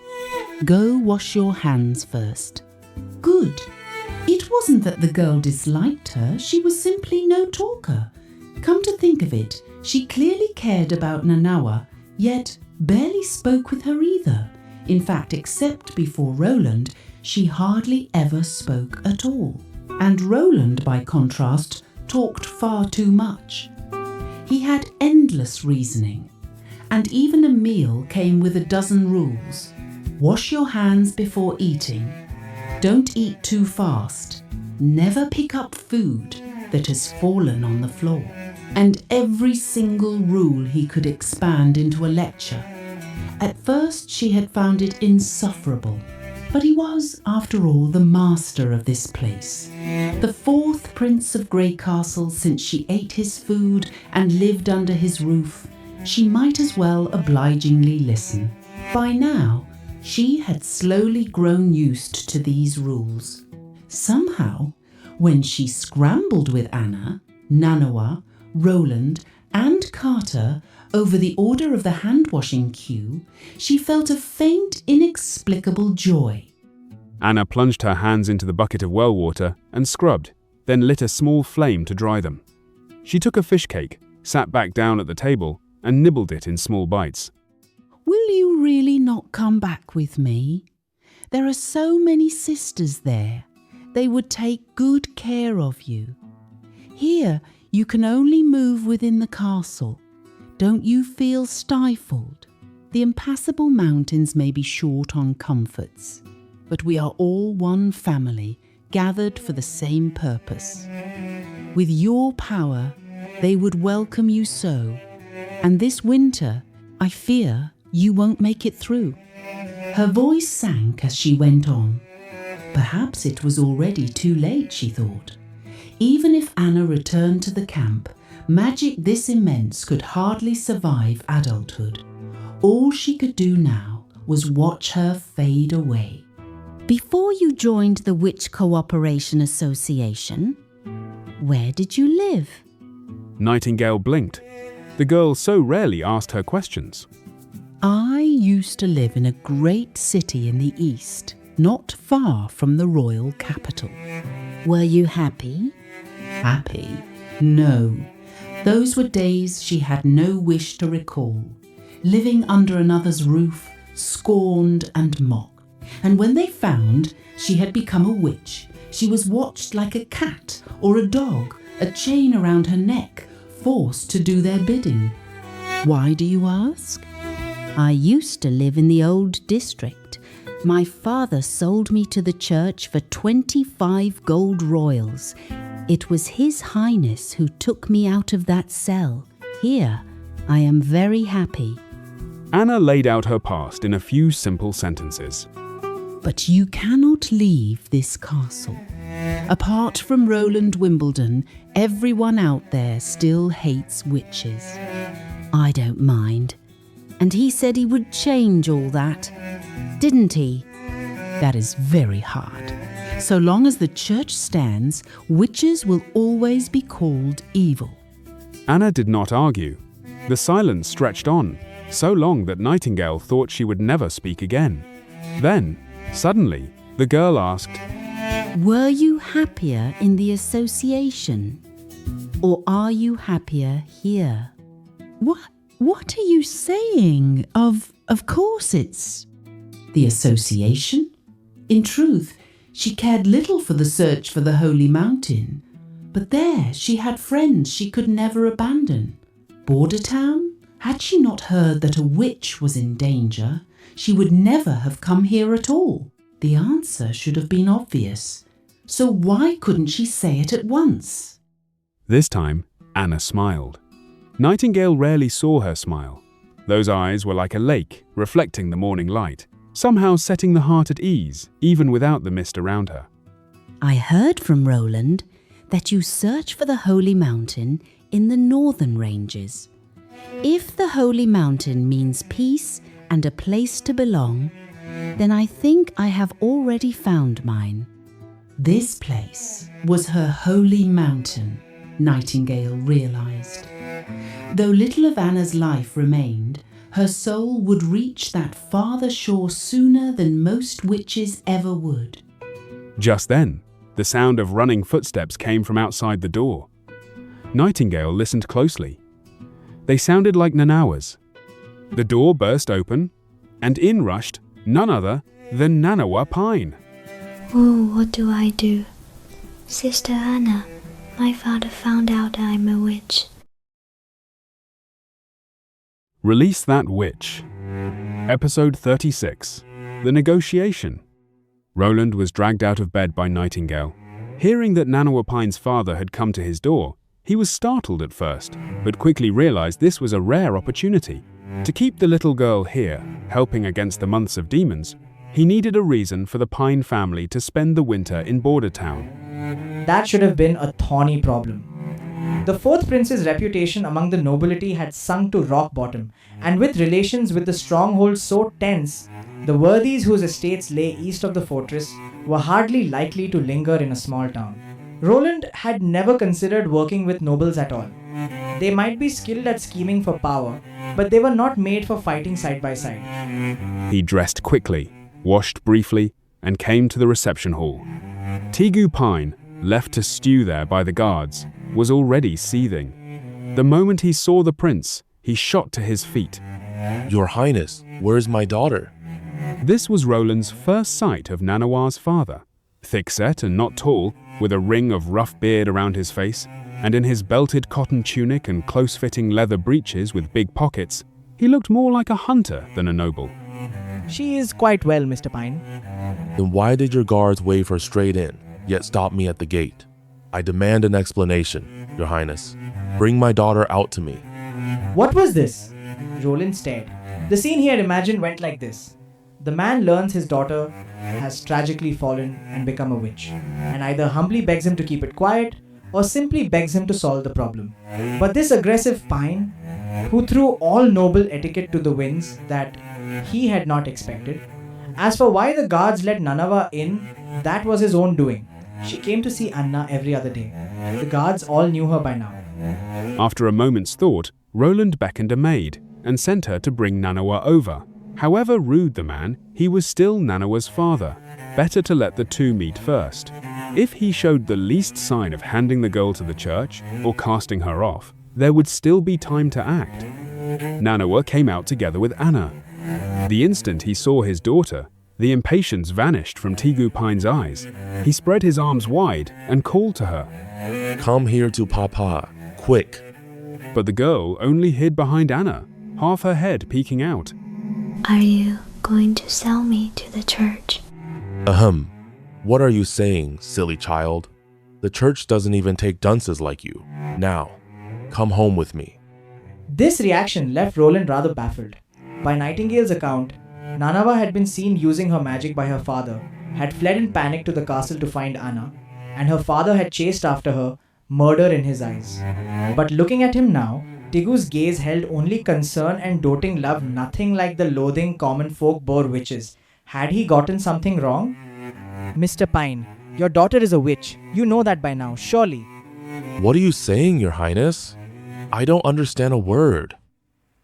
Go wash your hands first. Good. It wasn't that the girl disliked her, she was simply no talker. Come to think of it, she clearly cared about Nanawa, yet barely spoke with her either. In fact, except before Roland, she hardly ever spoke at all. And Roland, by contrast, talked far too much. He had endless reasoning, and even a meal came with a dozen rules. Wash your hands before eating. Don't eat too fast. Never pick up food that has fallen on the floor. And every single rule he could expand into a lecture. At first she had found it insufferable, but he was, after all, the master of this place. The 4th Prince of Greycastle since she ate his food and lived under his roof. She might as well obligingly listen. By now, she had slowly grown used to these rules. Somehow, when she scrambled with Anna, Nanawa, Roland, and Carter over the order of the hand-washing queue, she felt a faint, inexplicable joy. Anna plunged her hands into the bucket of well water and scrubbed, then lit a small flame to dry them. She took a fish cake, sat back down at the table, and nibbled it in small bites. Will you really not come back with me? There are so many sisters there. They would take good care of you. Here, you can only move within the castle. Don't you feel stifled? The impassable mountains may be short on comforts, but we are all one family, gathered for the same purpose. With your power, they would welcome you so, and this winter, I fear, you won't make it through. Her voice sank as she went on. Perhaps it was already too late, she thought. Even if Anna returned to the camp, magic this immense could hardly survive adulthood. All she could do now was watch her fade away. Before you joined the Witch Cooperation Association, where did you live? Nightingale blinked. The girl so rarely asked her questions. I used to live in a great city in the east, not far from the royal capital. Were you happy? Happy? No. Those were days she had no wish to recall, living under another's roof, scorned and mocked. And when they found she had become a witch, she was watched like a cat or a dog, a chain around her neck, forced to do their bidding. Why do you ask? I used to live in the old district. My father sold me to the church for 25 gold royals. It was His Highness who took me out of that cell. Here, I am very happy. Anna laid out her past in a few simple sentences. But you cannot leave this castle. Apart from Roland Wimbledon, everyone out there still hates witches. I don't mind. And he said he would change all that. Didn't he? That is very hard. So long as the church stands, witches will always be called evil. Anna did not argue. The silence stretched on, so long that Nightingale thought she would never speak again. Then, suddenly, the girl asked, Were you happier in the association? Or are you happier here? What are you saying? Of course it's the association. In truth, she cared little for the search for the Holy Mountain. But there she had friends she could never abandon. Bordertown? Had she not heard that a witch was in danger, she would never have come here at all. The answer should have been obvious. So why couldn't she say it at once? This time, Anna smiled. Nightingale rarely saw her smile. Those eyes were like a lake, reflecting the morning light, somehow setting the heart at ease, even without the mist around her. I heard from Roland that you search for the Holy Mountain in the northern ranges. If the Holy Mountain means peace and a place to belong, then I think I have already found mine. This place was her Holy Mountain, Nightingale realized. Though little of Anna's life remained, her soul would reach that farther shore sooner than most witches ever would. Just then, the sound of running footsteps came from outside the door. Nightingale listened closely. They sounded like Nanawa's. The door burst open, and in rushed none other than Nanawa Pine. Oh, what do I do? Sister Anna, my father found out I'm a witch. Release That Witch. Episode 36. The Negotiation. Roland was dragged out of bed by Nightingale. Hearing that Nanawa Pine's father had come to his door, he was startled at first, but quickly realized this was a rare opportunity. To keep the little girl here, helping against the months of demons, he needed a reason for the Pine family to spend the winter in Bordertown. That should have been a thorny problem. The fourth prince's reputation among the nobility had sunk to rock bottom, and with relations with the stronghold so tense, the worthies whose estates lay east of the fortress were hardly likely to linger in a small town. Roland had never considered working with nobles at all. They might be skilled at scheming for power, but they were not made for fighting side by side. He dressed quickly, washed briefly, and came to the reception hall. Tegu Pine, left to stew there by the guards, was already seething. The moment he saw the prince, he shot to his feet. Your Highness, where is my daughter? This was Roland's first sight of Nanawa's father. Thick-set and not tall, with a ring of rough beard around his face, and in his belted cotton tunic and close-fitting leather breeches with big pockets, he looked more like a hunter than a noble. She is quite well, Mr. Pine. Then why did your guards wave her straight in, yet stop me at the gate? I demand an explanation, Your Highness. Bring my daughter out to me. What was this? Roland stared. The scene he had imagined went like this. The man learns his daughter has tragically fallen and become a witch, and either humbly begs him to keep it quiet or simply begs him to solve the problem. But this aggressive Pine, who threw all noble etiquette to the winds that he had not expected. As for why the guards let Nanava in, that was his own doing. She came to see Anna every other day. The guards all knew her by now. After a moment's thought, Roland beckoned a maid and sent her to bring Nanawa over. However rude the man, he was still Nanawa's father. Better to let the two meet first. If he showed the least sign of handing the girl to the church or casting her off, there would still be time to act. Nanawa came out together with Anna. The instant he saw his daughter, the impatience vanished from Tigu Pine's eyes. He spread his arms wide and called to her. Come here to Papa, quick. But the girl only hid behind Anna, half her head peeking out. Are you going to sell me to the church? Ahem. What are you saying, silly child? The church doesn't even take dunces like you. Now, come home with me. This reaction left Roland rather baffled. By Nightingale's account, Nanava had been seen using her magic by her father, had fled in panic to the castle to find Anna, and her father had chased after her, murder in his eyes. But looking at him now, Tigu's gaze held only concern and doting love, nothing like the loathing common folk bore witches. Had he gotten something wrong? Mr. Pine, your daughter is a witch. You know that by now, surely. What are you saying, Your Highness? I don't understand a word.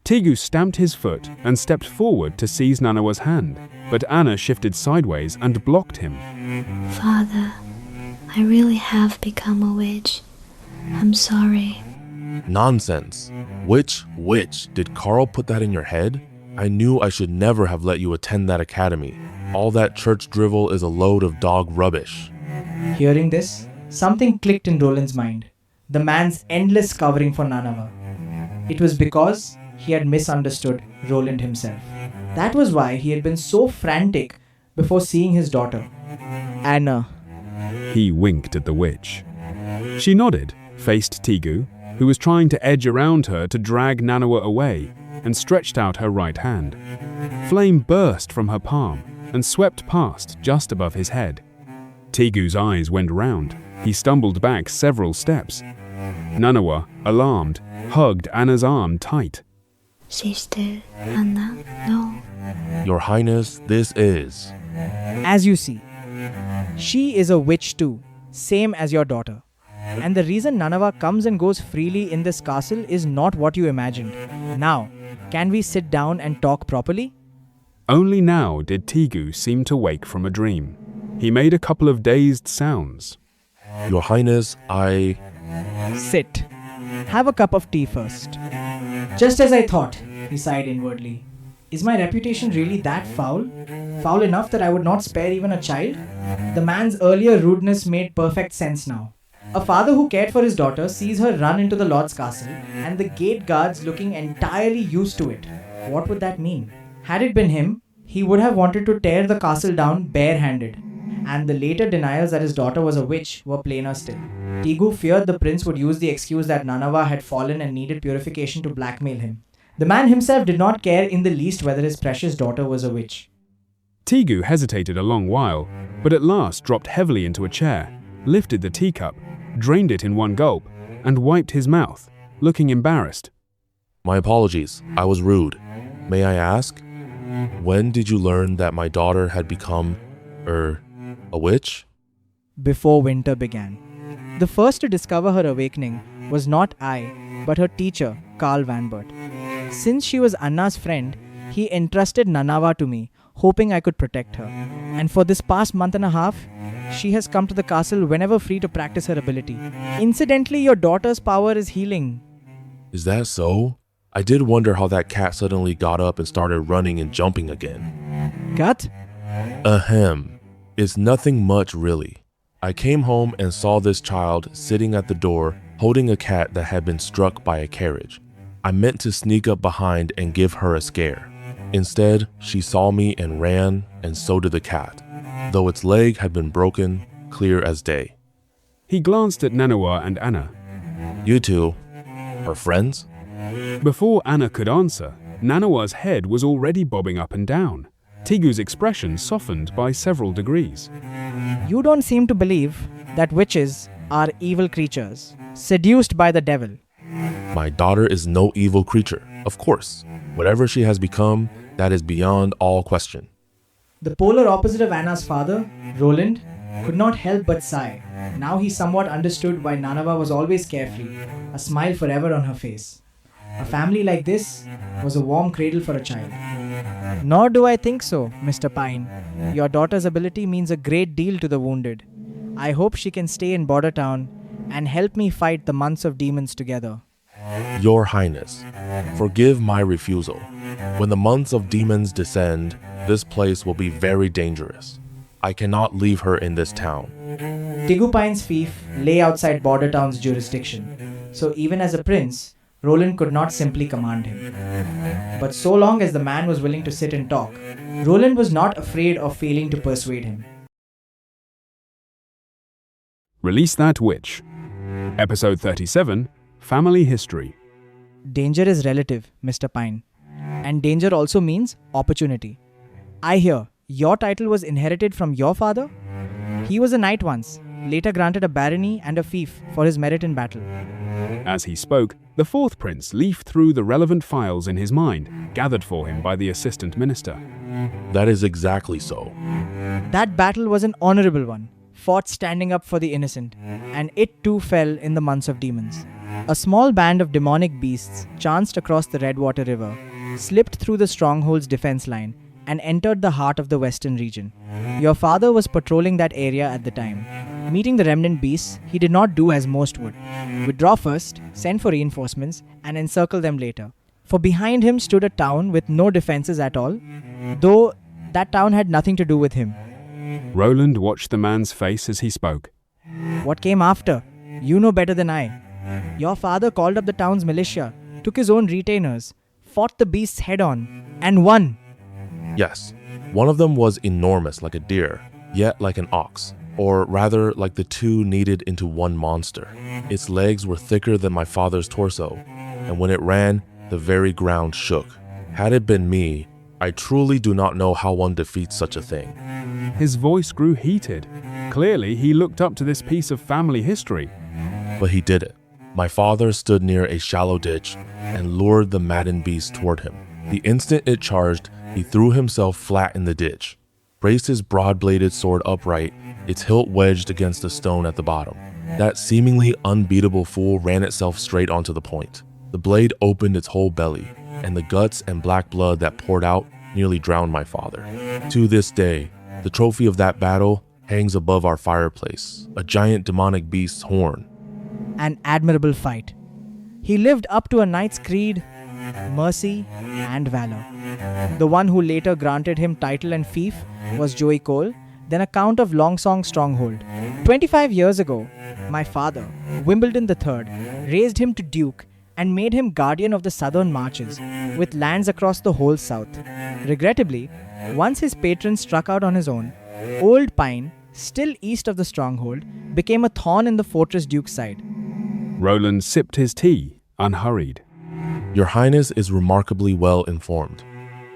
Tigu stamped his foot and stepped forward to seize Nanawa's hand, but Anna shifted sideways and blocked him. Father, I really have become a witch. I'm sorry. Nonsense. Which witch? Did Carl put that in your head? I knew I should never have let you attend that academy. All that church drivel is a load of dog rubbish. Hearing this, something clicked in Roland's mind. The man's endless covering for Nanava. It was because he had misunderstood Roland himself. That was why he had been so frantic before seeing his daughter. Anna. He winked at the witch. She nodded, faced Tigu, who was trying to edge around her to drag Nanawa away, and stretched out her right hand. Flame burst from her palm and swept past just above his head. Tigu's eyes went round. He stumbled back several steps. Nanawa, alarmed, hugged Anna's arm tight. Sister Anna, no. Your Highness, this is... As you see, she is a witch too, same as your daughter. And the reason Nanava comes and goes freely in this castle is not what you imagined. Now, can we sit down and talk properly? Only now did Tigu seem to wake from a dream. He made a couple of dazed sounds. Your Highness, I... Sit. Have a cup of tea first. Just as I thought, he sighed inwardly. Is my reputation really that foul? Foul enough that I would not spare even a child? The man's earlier rudeness made perfect sense now. A father who cared for his daughter sees her run into the Lord's castle, and the gate guards looking entirely used to it. What would that mean? Had it been him, he would have wanted to tear the castle down barehanded, and the later denials that his daughter was a witch were plainer still. Tigu feared the prince would use the excuse that Nanava had fallen and needed purification to blackmail him. The man himself did not care in the least whether his precious daughter was a witch. Tigu hesitated a long while, but at last dropped heavily into a chair, lifted the teacup, drained it in one gulp, and wiped his mouth, looking embarrassed. My apologies, I was rude. May I ask, when did you learn that my daughter had become, a witch? Before winter began. The first to discover her awakening was not I, but her teacher, Karl Vanbert. Since she was Anna's friend, he entrusted Nanava to me, hoping I could protect her. And for this past month and a half, she has come to the castle whenever free to practice her ability. Incidentally, your daughter's power is healing. Is that so? I did wonder how that cat suddenly got up and started running and jumping again. Cut? Ahem. It's nothing much really. I came home and saw this child sitting at the door holding a cat that had been struck by a carriage. I meant to sneak up behind and give her a scare. Instead, she saw me and ran, and so did the cat, though its leg had been broken, clear as day. He glanced at Nanawa and Anna. You two, her friends? Before Anna could answer, Nanawa's head was already bobbing up and down. Tigu's expression softened by several degrees. You don't seem to believe that witches are evil creatures, seduced by the devil. My daughter is no evil creature. Of course, whatever she has become, that is beyond all question. The polar opposite of Anna's father, Roland, could not help but sigh. Now he somewhat understood why Nanava was always carefree, a smile forever on her face. A family like this was a warm cradle for a child. Nor do I think so, Mr. Pine. Your daughter's ability means a great deal to the wounded. I hope she can stay in Border Town and help me fight the months of demons together. Your Highness, forgive my refusal. When the months of demons descend, this place will be very dangerous. I cannot leave her in this town. Tigupine's fief lay outside Border Town's jurisdiction, so even as a prince, Roland could not simply command him. But so long as the man was willing to sit and talk, Roland was not afraid of failing to persuade him. Release That Witch. Episode 37, Family History. Danger is relative, Mr. Pine. And danger also means opportunity. I hear your title was inherited from your father? He was a knight once, later granted a barony and a fief for his merit in battle. As he spoke, the fourth prince leafed through the relevant files in his mind, gathered for him by the assistant minister. That is exactly so. That battle was an honorable one, fought standing up for the innocent, and it too fell in the months of demons. A small band of demonic beasts chanced across the Redwater River, slipped through the stronghold's defense line, and entered the heart of the western region. Your father was patrolling that area at the time. Meeting the remnant beasts, he did not do as most would. Withdraw first, send for reinforcements, and encircle them later. For behind him stood a town with no defenses at all, though that town had nothing to do with him. Roland watched the man's face as he spoke. What came after? You know better than I. Your father called up the town's militia, took his own retainers, fought the beasts head-on, and won. Yes, one of them was enormous like a deer, yet like an ox, or rather like the two kneaded into one monster. Its legs were thicker than my father's torso, and when it ran, the very ground shook. Had it been me, I truly do not know how one defeats such a thing. His voice grew heated. Clearly, he looked up to this piece of family history. But he did it. My father stood near a shallow ditch and lured the maddened beast toward him. The instant it charged, he threw himself flat in the ditch, braced his broad-bladed sword upright, its hilt wedged against a stone at the bottom. That seemingly unbeatable fool ran itself straight onto the point. The blade opened its whole belly, and the guts and black blood that poured out nearly drowned my father. To this day, the trophy of that battle hangs above our fireplace, a giant demonic beast's horn. An admirable fight. He lived up to a knight's creed, mercy and valor. The one who later granted him title and fief was Joey Cole, then a Count of Longsong Stronghold. 25 years ago, my father, Wimbledon III, raised him to Duke and made him guardian of the southern marches, with lands across the whole south. Regrettably, once his patron struck out on his own, Old Pine, still east of the stronghold, became a thorn in the Fortress Duke's side. Roland sipped his tea, unhurried. Your Highness is remarkably well informed.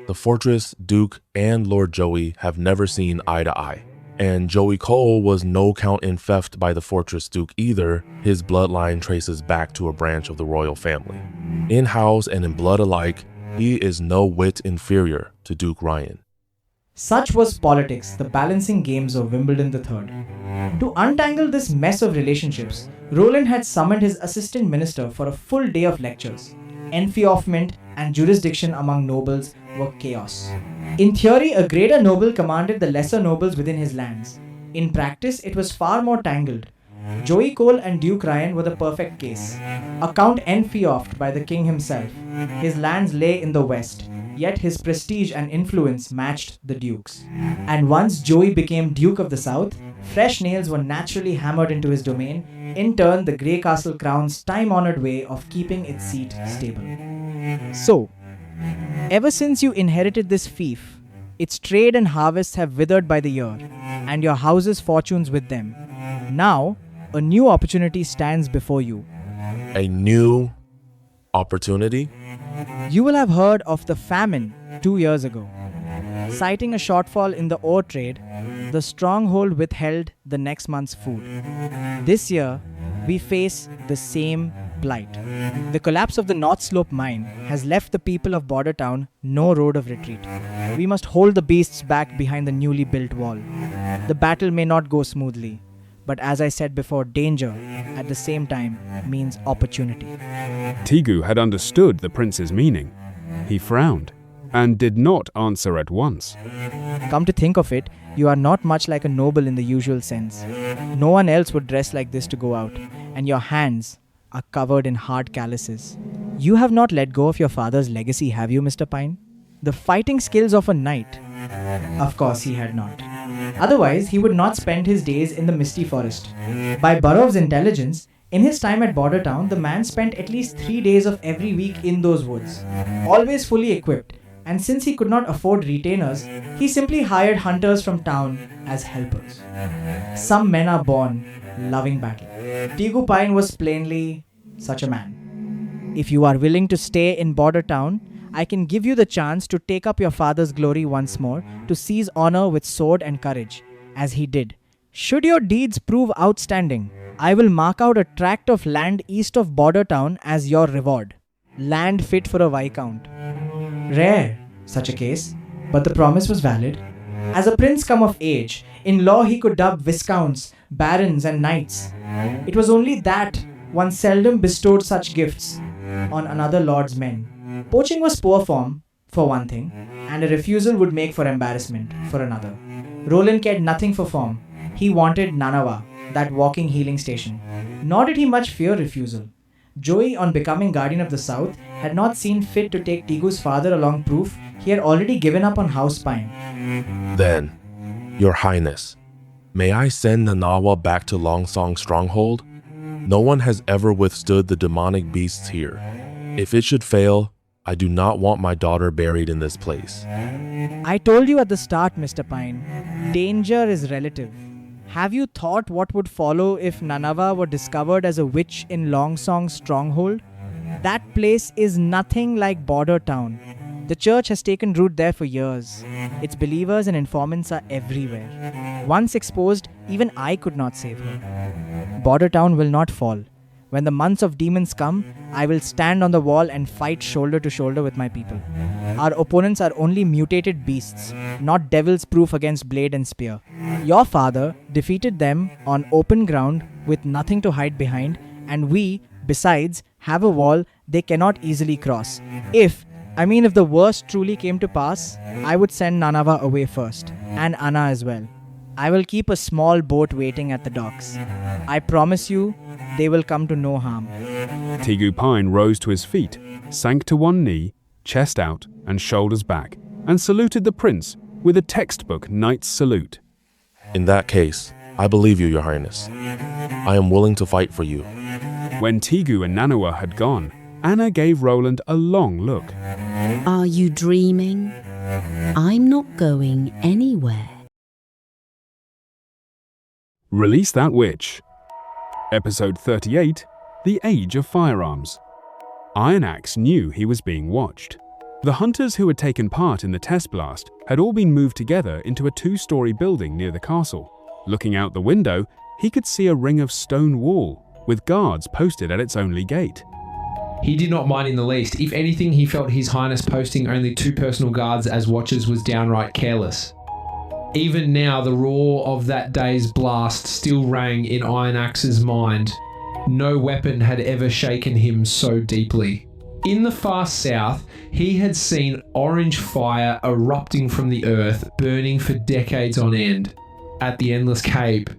The Fortress, Duke, and Lord Joey have never seen eye to eye. And Joey Cole was no count in theft by the Fortress Duke either. His bloodline traces back to a branch of the royal family. In house and in blood alike, he is no whit inferior to Duke Ryan. Such was politics, the balancing games of Wimbledon III. To untangle this mess of relationships, Roland had summoned his assistant minister for a full day of lectures. Enfeoffment and jurisdiction among nobles were chaos. In theory, a greater noble commanded the lesser nobles within his lands. In practice, it was far more tangled. Joey Cole and Duke Ryan were the perfect case. A count enfeoffed by the king himself. His lands lay in the west, yet his prestige and influence matched the duke's. And once Joey became Duke of the South, fresh nails were naturally hammered into his domain, in turn the Grey Castle Crown's time-honored way of keeping its seat stable. So, ever since you inherited this fief, its trade and harvests have withered by the year, and your house's fortunes with them. Now, a new opportunity stands before you. A new opportunity? You will have heard of the famine 2 years ago. Citing a shortfall in the ore trade, the stronghold withheld the next month's food. This year, we face the same plight. The collapse of the North Slope mine has left the people of Border Town no road of retreat. We must hold the beasts back behind the newly built wall. The battle may not go smoothly, but as I said before, danger at the same time means opportunity. Tigu had understood the prince's meaning. He frowned and did not answer at once. Come to think of it, you are not much like a noble in the usual sense. No one else would dress like this to go out, and your hands are covered in hard calluses. You have not let go of your father's legacy, have you, Mr. Pine? The fighting skills of a knight? Of course he had not. Otherwise, he would not spend his days in the misty forest. By Burroughs' intelligence, in his time at Border Town, the man spent at least 3 days of every week in those woods, always fully equipped. And since he could not afford retainers, he simply hired hunters from town as helpers. Some men are born loving battle. Tigu Pine was plainly such a man. If you are willing to stay in Border Town, I can give you the chance to take up your father's glory once more, to seize honor with sword and courage, as he did. Should your deeds prove outstanding, I will mark out a tract of land east of Border Town as your reward. Land fit for a viscount. Rare, such a case, but the promise was valid. As a prince come of age, in law he could dub viscounts, barons and knights. It was only that one seldom bestowed such gifts on another lord's men. Poaching was poor form, for one thing, and a refusal would make for embarrassment, for another. Roland cared nothing for form. He wanted Nanawa, that walking healing station. Nor did he much fear refusal. Joey, on becoming Guardian of the South, had not seen fit to take Tigu's father along proof he had already given up on House Pine. Then, Your Highness, may I send Nanawa back to Longsong Stronghold? No one has ever withstood the demonic beasts here. If it should fail, I do not want my daughter buried in this place. I told you at the start, Mr. Pine, danger is relative. Have you thought what would follow if Nanawa were discovered as a witch in Longsong Stronghold? That place is nothing like Border Town. The church has taken root there for years. Its believers and informants are everywhere. Once exposed, even I could not save her. Border Town will not fall. When the months of demons come, I will stand on the wall and fight shoulder to shoulder with my people. Our opponents are only mutated beasts, not devils proof against blade and spear. Your father defeated them on open ground with nothing to hide behind, and we, besides, have a wall they cannot easily cross. If the worst truly came to pass, I would send Nanawa away first, and Anna as well. I will keep a small boat waiting at the docks. I promise you, they will come to no harm. Tigu Pine rose to his feet, sank to one knee, chest out and shoulders back, and saluted the prince with a textbook knight's salute. In that case, I believe you, Your Highness. I am willing to fight for you. When Tigu and Nanawa had gone, Anna gave Roland a long look. Are you dreaming? I'm not going anywhere. Release That Witch. Episode 38, The Age of Firearms. Iron Axe knew he was being watched. The hunters who had taken part in the test blast had all been moved together into a 2-story building near the castle. Looking out the window, he could see a ring of stone wall, with guards posted at its only gate. He did not mind in the least. If anything, he felt His Highness posting only 2 personal guards as watchers was downright careless. Even now, the roar of that day's blast still rang in Iron Axe's mind. No weapon had ever shaken him so deeply. In the far south, he had seen orange fire erupting from the earth, burning for decades on end. At the Endless Cape,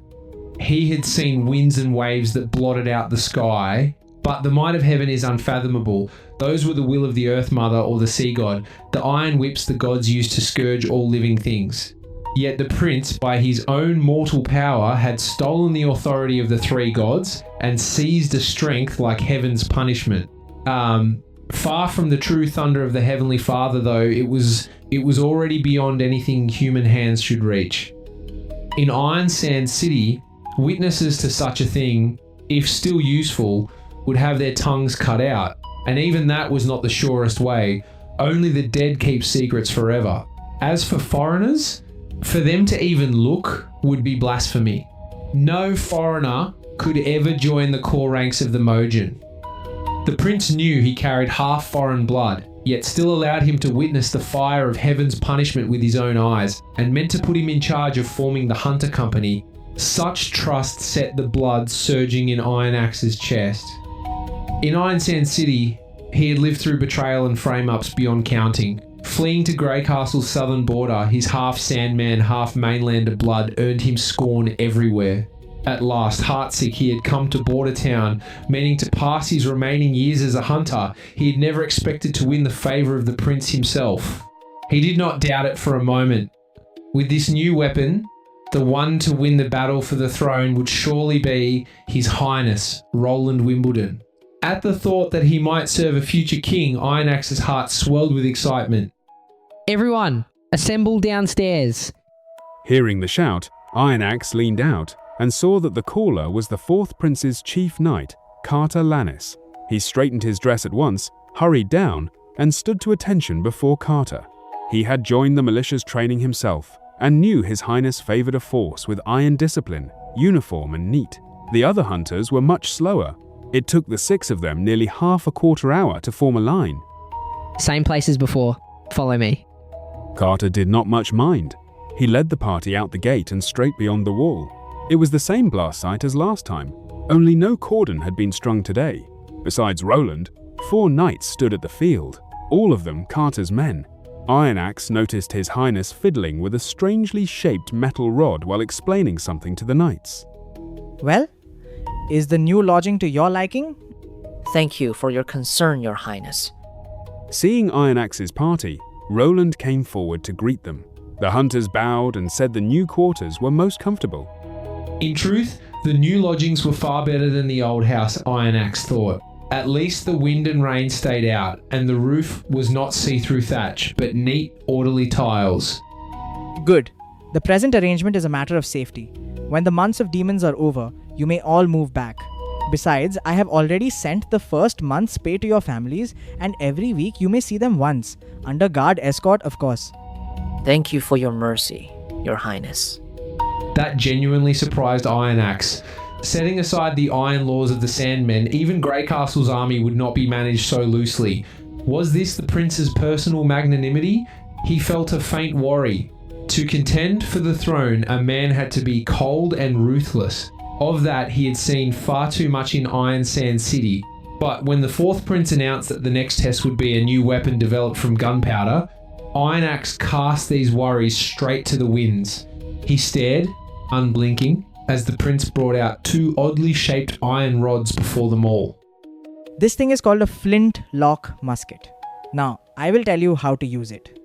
he had seen winds and waves that blotted out the sky, but the might of heaven is unfathomable. Those were the will of the Earth Mother or the Sea God, the iron whips the gods used to scourge all living things. Yet the prince, by his own mortal power, had stolen the authority of the 3 gods and seized a strength like heaven's punishment. Far from the true thunder of the Heavenly Father, though, it was already beyond anything human hands should reach. In Iron Sand City, witnesses to such a thing, if still useful, would have their tongues cut out, and even that was not the surest way. Only the dead keep secrets forever. As for foreigners, for them to even look would be blasphemy. No foreigner could ever join the core ranks of the Mojin. The prince knew he carried half foreign blood, yet still allowed him to witness the fire of heaven's punishment with his own eyes, and meant to put him in charge of forming the Hunter Company. Such trust set the blood surging in Iron Axe's chest. In Iron Sand City, he had lived through betrayal and frame-ups beyond counting. Fleeing to Grey Castle's southern border, his half Sandman, half Mainlander blood earned him scorn everywhere. At last, heartsick, he had come to Border Town, meaning to pass his remaining years as a hunter. He had never expected to win the favour of the prince himself. He did not doubt it for a moment. With this new weapon, the one to win the battle for the throne would surely be His Highness, Roland Wimbledon. At the thought that he might serve a future king, Iron Axe's heart swelled with excitement. Everyone, assemble downstairs. Hearing the shout, Iron Axe leaned out and saw that the caller was the fourth prince's chief knight, Carter Lannis. He straightened his dress at once, hurried down, and stood to attention before Carter. He had joined the militia's training himself, and knew His Highness favoured a force with iron discipline, uniform and neat. The other hunters were much slower. It took the 6 of them nearly half a quarter hour to form a line. Same place as before. Follow me. Carter did not much mind. He led the party out the gate and straight beyond the wall. It was the same blast site as last time, only no cordon had been strung today. Besides Roland, 4 knights stood at the field, all of them Carter's men. Iron Axe noticed His Highness fiddling with a strangely shaped metal rod while explaining something to the knights. Well, is the new lodging to your liking? Thank you for your concern, Your Highness. Seeing Iron Axe's party, Roland came forward to greet them. The hunters bowed and said the new quarters were most comfortable. In truth, the new lodgings were far better than the old house, Iron Axe thought. At least the wind and rain stayed out, and the roof was not see-through thatch, but neat, orderly tiles. Good. The present arrangement is a matter of safety. When the months of demons are over, you may all move back. Besides, I have already sent the first month's pay to your families, and every week you may see them once, under guard escort, of course. Thank you for your mercy, Your Highness. That genuinely surprised Iron Axe. Setting aside the iron laws of the Sandmen, even Grey Castle's army would not be managed so loosely. Was this the prince's personal magnanimity? He felt a faint worry. To contend for the throne, a man had to be cold and ruthless. Of that, he had seen far too much in Iron Sand City. But when the 4th prince announced that the next test would be a new weapon developed from gunpowder, Iron Axe cast these worries straight to the winds. He stared, unblinking, as the prince brought out 2 oddly shaped iron rods before them all. This thing is called a flint-lock musket. Now, I will tell you how to use it.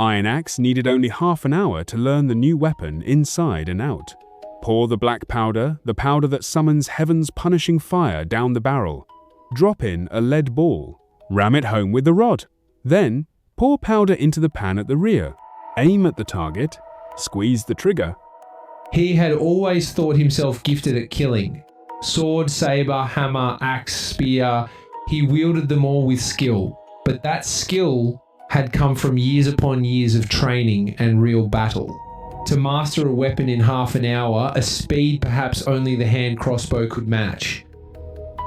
Iron Axe needed only half an hour to learn the new weapon inside and out. Pour the black powder, the powder that summons heaven's punishing fire, down the barrel. Drop in a lead ball. Ram it home with the rod. Then, pour powder into the pan at the rear. Aim at the target. Squeeze the trigger. He had always thought himself gifted at killing. Sword, saber, hammer, axe, spear, he wielded them all with skill. But that skill had come from years upon years of training and real battle. To master a weapon in half an hour, a speed perhaps only the hand crossbow could match.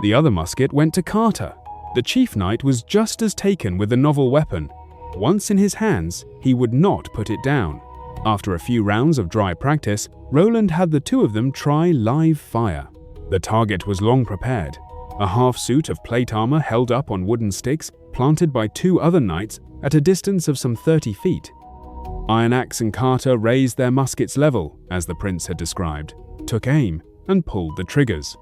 The other musket went to Carter. The chief knight was just as taken with the novel weapon. Once in his hands, he would not put it down. After a few rounds of dry practice, Roland had the 2 of them try live fire. The target was long prepared. A half-suit of plate armor held up on wooden sticks, planted by 2 other knights at a distance of some 30 feet. Iron Axe and Carter raised their muskets level, as the prince had described, took aim, and pulled the triggers.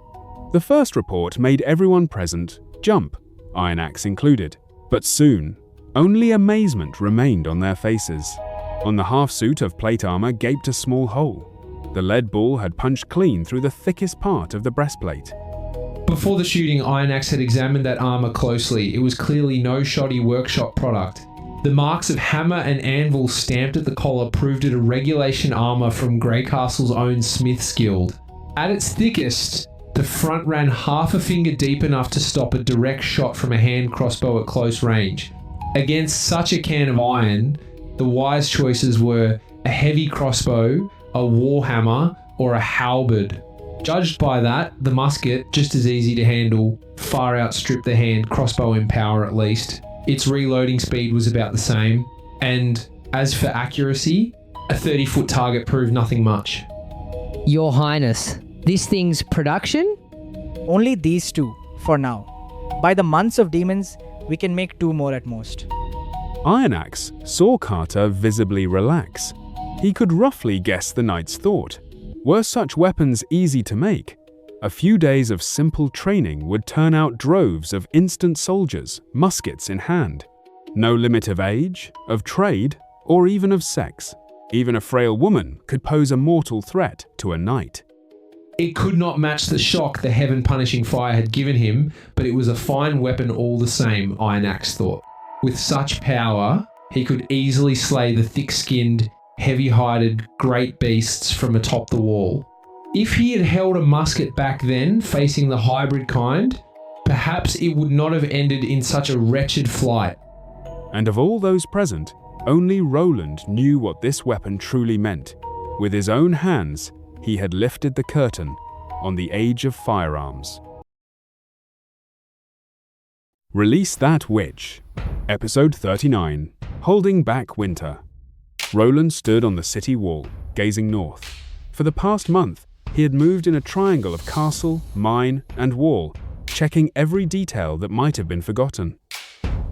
The first report made everyone present jump, Iron Axe included, but soon, only amazement remained on their faces. On the half-suit of plate armor gaped a small hole. The lead ball had punched clean through the thickest part of the breastplate. Before the shooting, Iron Axe had examined that armor closely. It was clearly no shoddy workshop product. The marks of hammer and anvil stamped at the collar proved it a regulation armor from Grey Castle's own Smith's Guild. At its thickest, the front ran half a finger deep enough to stop a direct shot from a hand crossbow at close range. Against such a can of iron, the wise choices were a heavy crossbow, a warhammer, or a halberd. Judged by that, the musket, just as easy to handle, far outstripped the hand crossbow in power at least. Its reloading speed was about the same, and as for accuracy, a 30-foot target proved nothing much. Your Highness, this thing's production? Only these two, for now. By the months of demons, we can make 2 more at most. Iron Axe saw Carter visibly relax. He could roughly guess the knight's thought. Were such weapons easy to make, a few days of simple training would turn out droves of instant soldiers, muskets in hand. No limit of age, of trade, or even of sex. Even a frail woman could pose a mortal threat to a knight. It could not match the shock the heaven-punishing fire had given him, but it was a fine weapon all the same, Iron Axe thought. With such power, he could easily slay the thick-skinned, heavy-hided great beasts from atop the wall. If he had held a musket back then, facing the hybrid kind, perhaps it would not have ended in such a wretched flight. And of all those present, only Roland knew what this weapon truly meant. With his own hands, he had lifted the curtain on the age of firearms. Release That Witch. Episode 39. Holding Back Winter. Roland stood on the city wall, gazing north. For the past month, he had moved in a triangle of castle, mine, and wall, checking every detail that might have been forgotten.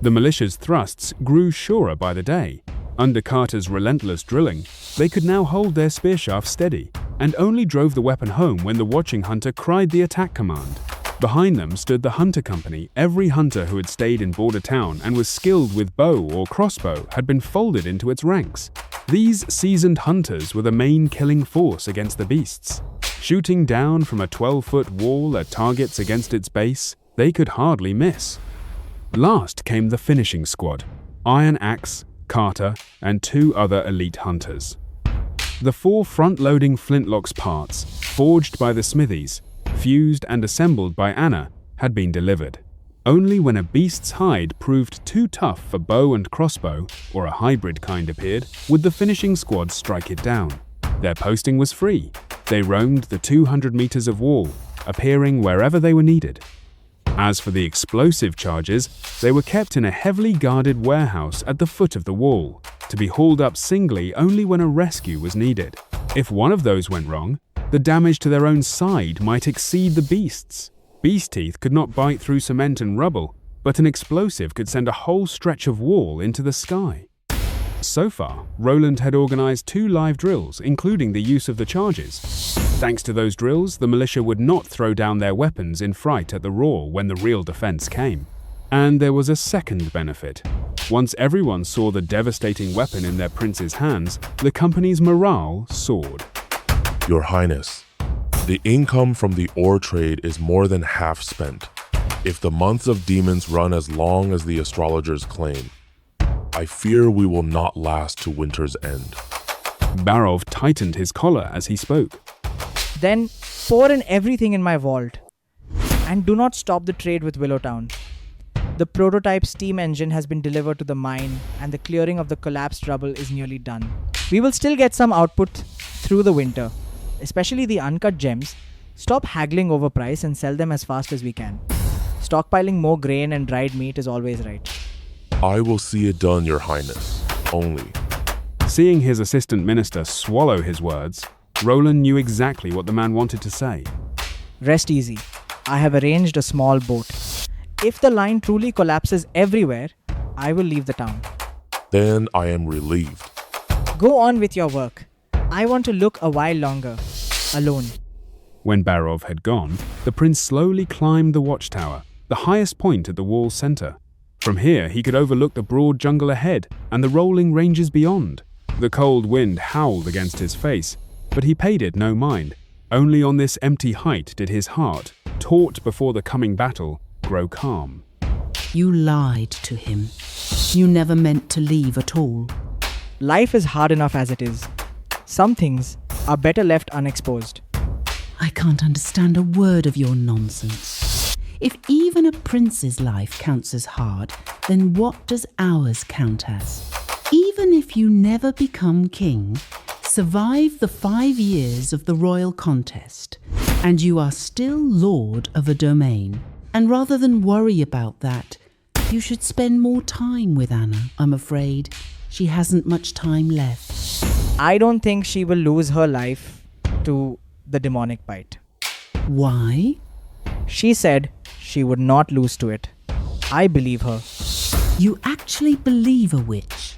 The militia's thrusts grew surer by the day. Under Carter's relentless drilling, they could now hold their spear shafts steady, and only drove the weapon home when the watching hunter cried the attack command. Behind them stood the hunter company. Every hunter who had stayed in Border Town and was skilled with bow or crossbow had been folded into its ranks. These seasoned hunters were the main killing force against the beasts. Shooting down from a 12-foot wall at targets against its base, they could hardly miss. Last came the finishing squad, Iron Axe, Carter, and 2 other elite hunters. The 4 front-loading flintlocks parts, forged by the smithies, fused and assembled by Anna, had been delivered. Only when a beast's hide proved too tough for bow and crossbow, or a hybrid kind appeared, would the finishing squad strike it down. Their posting was free. They roamed the 200 meters of wall, appearing wherever they were needed. As for the explosive charges, they were kept in a heavily guarded warehouse at the foot of the wall, to be hauled up singly only when a rescue was needed. If one of those went wrong, the damage to their own side might exceed the beast's. Beast teeth could not bite through cement and rubble, but an explosive could send a whole stretch of wall into the sky. So far, Roland had organized 2 live drills, including the use of the charges. Thanks to those drills, the militia would not throw down their weapons in fright at the roar when the real defense came. And there was a second benefit. Once everyone saw the devastating weapon in their prince's hands, the company's morale soared. Your Highness, the income from the ore trade is more than half spent. If the months of demons run as long as the astrologers claim, I fear we will not last to winter's end. Barov tightened his collar as he spoke. Then pour in everything in my vault. And do not stop the trade with Willowtown. The prototype steam engine has been delivered to the mine, and the clearing of the collapsed rubble is nearly done. We will still get some output through the winter, especially the uncut gems. Stop haggling over price and sell them as fast as we can. Stockpiling more grain and dried meat is always right. I will see it done, Your Highness. Only. Seeing his assistant minister swallow his words, Roland knew exactly what the man wanted to say. Rest easy. I have arranged a small boat. If the line truly collapses everywhere, I will leave the town. Then I am relieved. Go on with your work. I want to look a while longer. Alone. When Barov had gone, the prince slowly climbed the watchtower, the highest point at the wall's center. From here, he could overlook the broad jungle ahead and the rolling ranges beyond. The cold wind howled against his face, but he paid it no mind. Only on this empty height did his heart, taut before the coming battle, grow calm. You lied to him. You never meant to leave at all. Life is hard enough as it is. Some things are better left unexposed. I can't understand a word of your nonsense. If even a prince's life counts as hard, then what does ours count as? Even if you never become king, survive the 5 years of the royal contest, And you are still lord of a domain. And rather than worry about that, you should spend more time with Anna. I'm afraid she hasn't much time left. I don't think she will lose her life to the demonic bite. Why? She said she would not lose to it. I believe her. You actually believe a witch.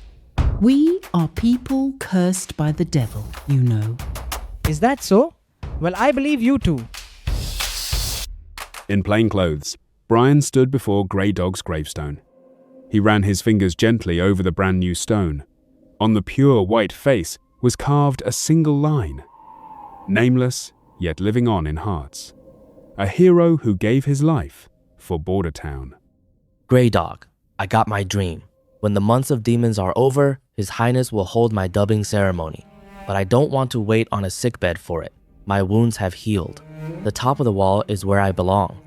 We are people cursed by the devil, you know. Is that so? Well, I believe you too. In plain clothes, Brian stood before Grey Dog's gravestone. He ran his fingers gently over the brand new stone. On the pure white face was carved a single line. Nameless, yet living on in hearts. A hero who gave his life for Border Town. Grey Dog, I got my dream. When the months of demons are over, His Highness will hold my dubbing ceremony. But I don't want to wait on a sickbed for it. My wounds have healed. The top of the wall is where I belong.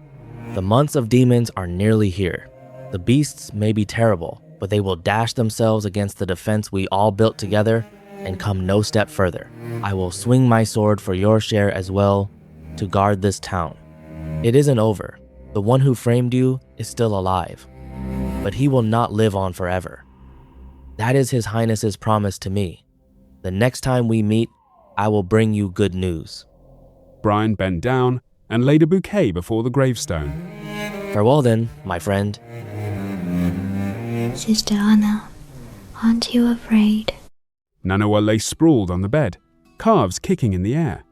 The months of demons are nearly here. The beasts may be terrible, but they will dash themselves against the defense we all built together and come no step further. I will swing my sword for your share as well to guard this town. It isn't over. The one who framed you is still alive, but he will not live on forever. That is His Highness's promise to me. The next time we meet, I will bring you good news. Brian bent down and laid a bouquet before the gravestone. Farewell then, my friend. Sister Anna, aren't you afraid? Nanawa lay sprawled on the bed, calves kicking in the air.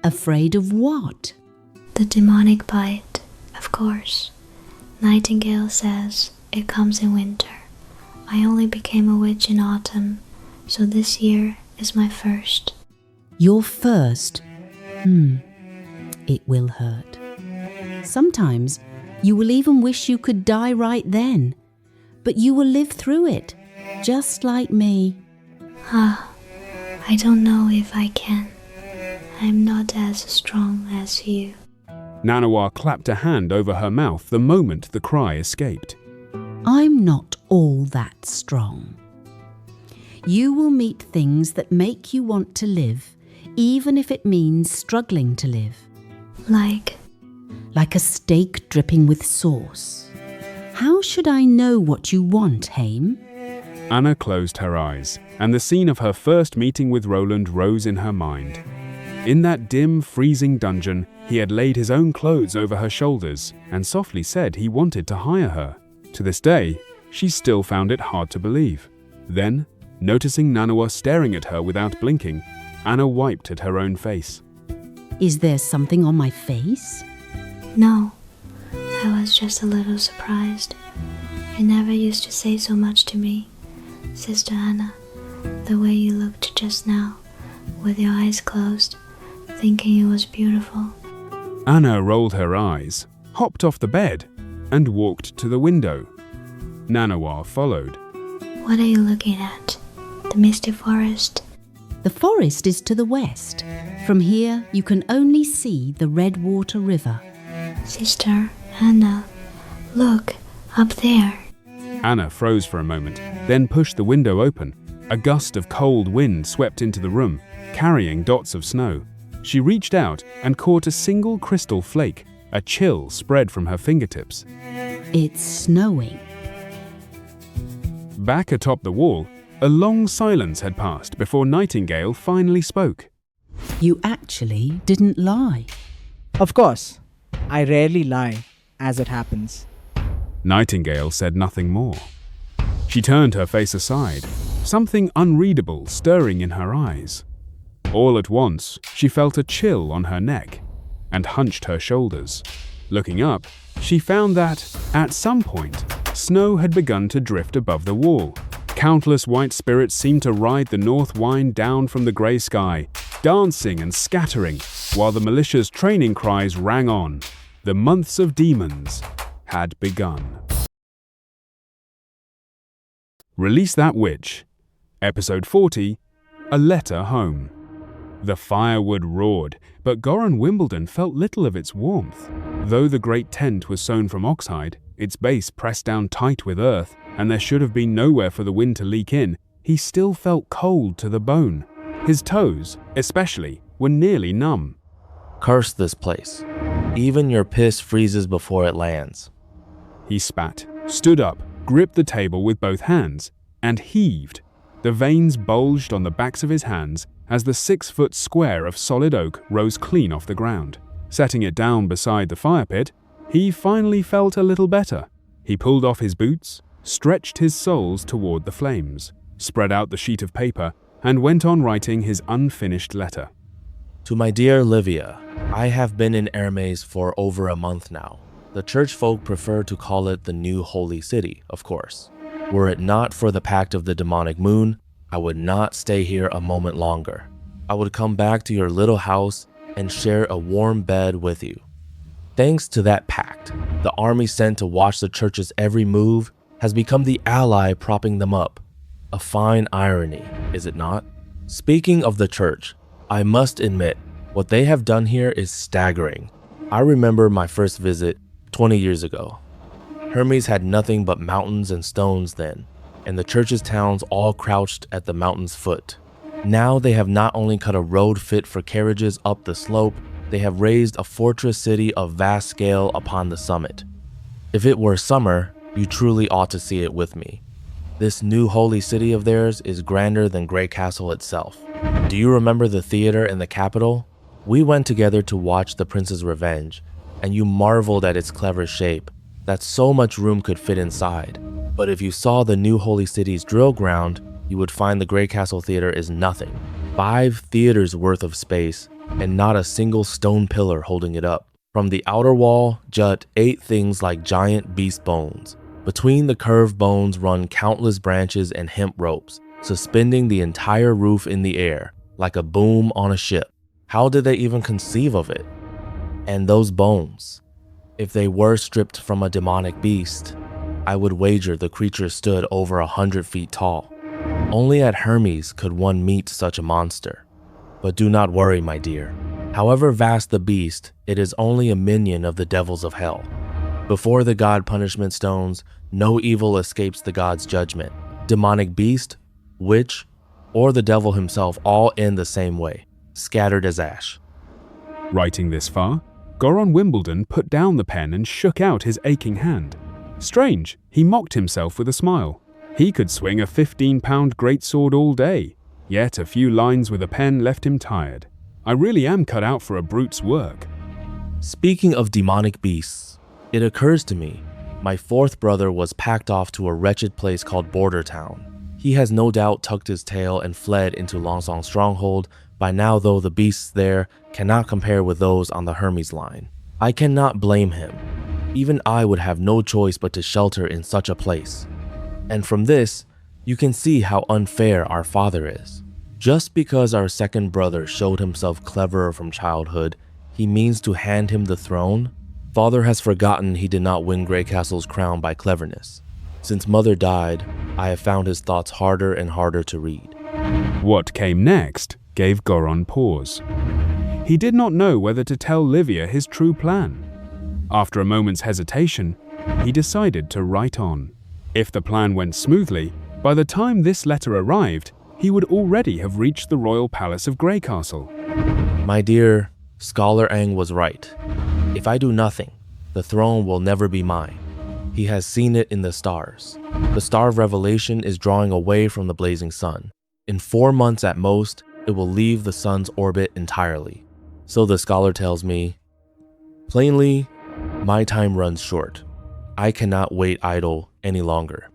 Afraid of what? The demonic bite, of course. Nightingale says it comes in winter. I only became a witch in autumn, so this year is my first. Your first? It will hurt. Sometimes you will even wish you could die right then, but you will live through it, just like me. I don't know if I can. I'm not as strong as you. Nanawa clapped a hand over her mouth the moment the cry escaped. I'm not all that strong. You will meet things that make you want to live, even if it means struggling to live. Like a steak dripping with sauce. How should I know what you want, Haim? Anna closed her eyes, and the scene of her first meeting with Roland rose in her mind. In that dim, freezing dungeon, he had laid his own clothes over her shoulders and softly said he wanted to hire her. To this day, she still found it hard to believe. Then, noticing Nanawa staring at her without blinking, Anna wiped at her own face. Is there something on my face? No, I was just a little surprised. You never used to say so much to me, Sister Anna, the way you looked just now, with your eyes closed, thinking it was beautiful. Anna rolled her eyes, hopped off the bed, and walked to the window. Nanawa followed. What are you looking at? The misty forest? The forest is to the west. From here, you can only see the Redwater River. Sister Anna, look, up there. Anna froze for a moment, then pushed the window open. A gust of cold wind swept into the room, carrying dots of snow. She reached out and caught a single crystal flake. A chill spread from her fingertips. It's snowing. Back atop the wall, a long silence had passed before Nightingale finally spoke. You actually didn't lie. Of course, I rarely lie, as it happens. Nightingale said nothing more. She turned her face aside, something unreadable stirring in her eyes. All at once, she felt a chill on her neck and hunched her shoulders. Looking up, she found that, at some point, snow had begun to drift above the wall. Countless white spirits seemed to ride the north wind down from the grey sky, dancing and scattering, while the militia's training cries rang on. The months of demons had begun. Release That Witch. Episode 40, A Letter Home. The firewood roared, but Goran Wimbledon felt little of its warmth. Though the great tent was sewn from oxhide, its base pressed down tight with earth, and there should have been nowhere for the wind to leak in, he still felt cold to the bone. His toes, especially, were nearly numb. Curse this place. Even your piss freezes before it lands. He spat, stood up, gripped the table with both hands, and heaved. The veins bulged on the backs of his hands as the 6-foot square of solid oak rose clean off the ground. Setting it down beside the fire pit, he finally felt a little better. He pulled off his boots, stretched his soles toward the flames, spread out the sheet of paper, and went on writing his unfinished letter. To my dear Livia, I have been in Hermes for over a month now. The church folk prefer to call it the New Holy City, of course. Were it not for the pact of the demonic moon, I would not stay here a moment longer. I would come back to your little house and share a warm bed with you. Thanks to that pact, the army sent to watch the church's every move has become the ally propping them up. A fine irony, is it not? Speaking of the church, I must admit, what they have done here is staggering. I remember my first visit 20 years ago. Hermes had nothing but mountains and stones then, and the church's towns all crouched at the mountain's foot. Now they have not only cut a road fit for carriages up the slope, they have raised a fortress city of vast scale upon the summit. If it were summer, you truly ought to see it with me. This new holy city of theirs is grander than Grey Castle itself. Do you remember the theater in the capital? We went together to watch The Prince's Revenge, and you marveled at its clever shape, that so much room could fit inside. But if you saw the new holy city's drill ground, you would find the Grey Castle Theater is nothing. 5 theaters worth of space, and not a single stone pillar holding it up. From the outer wall jut 8 things like giant beast bones. Between the curved bones run countless branches and hemp ropes, suspending the entire roof in the air, like a boom on a ship. How did they even conceive of it? And those bones, if they were stripped from a demonic beast, I would wager the creature stood over 100 feet tall. Only at Hermes could one meet such a monster. But do not worry, my dear. However vast the beast, it is only a minion of the devils of hell. Before the god punishment stones, no evil escapes the god's judgment. Demonic beast, witch, or the devil himself all end the same way, scattered as ash. Writing this far, Goron Wimbledon put down the pen and shook out his aching hand. Strange, he mocked himself with a smile. He could swing a 15-pound greatsword all day, yet a few lines with a pen left him tired. I really am cut out for a brute's work. Speaking of demonic beasts, it occurs to me, my 4th brother was packed off to a wretched place called Border Town. He has no doubt tucked his tail and fled into Longsong's stronghold by now, though the beasts there cannot compare with those on the Hermes line. I cannot blame him. Even I would have no choice but to shelter in such a place. And from this, you can see how unfair our father is. Just because our 2nd brother showed himself cleverer from childhood, he means to hand him the throne? Father has forgotten he did not win Grey Castle's crown by cleverness. Since mother died, I have found his thoughts harder and harder to read. What came next gave Goron pause. He did not know whether to tell Livia his true plan. After a moment's hesitation, he decided to write on. If the plan went smoothly, by the time this letter arrived, he would already have reached the royal palace of Grey Castle. My dear, Scholar Aang was right. If I do nothing, the throne will never be mine. He has seen it in the stars. The Star of Revelation is drawing away from the blazing sun. In 4 months at most, it will leave the sun's orbit entirely. So the scholar tells me, plainly, my time runs short. I cannot wait idle any longer.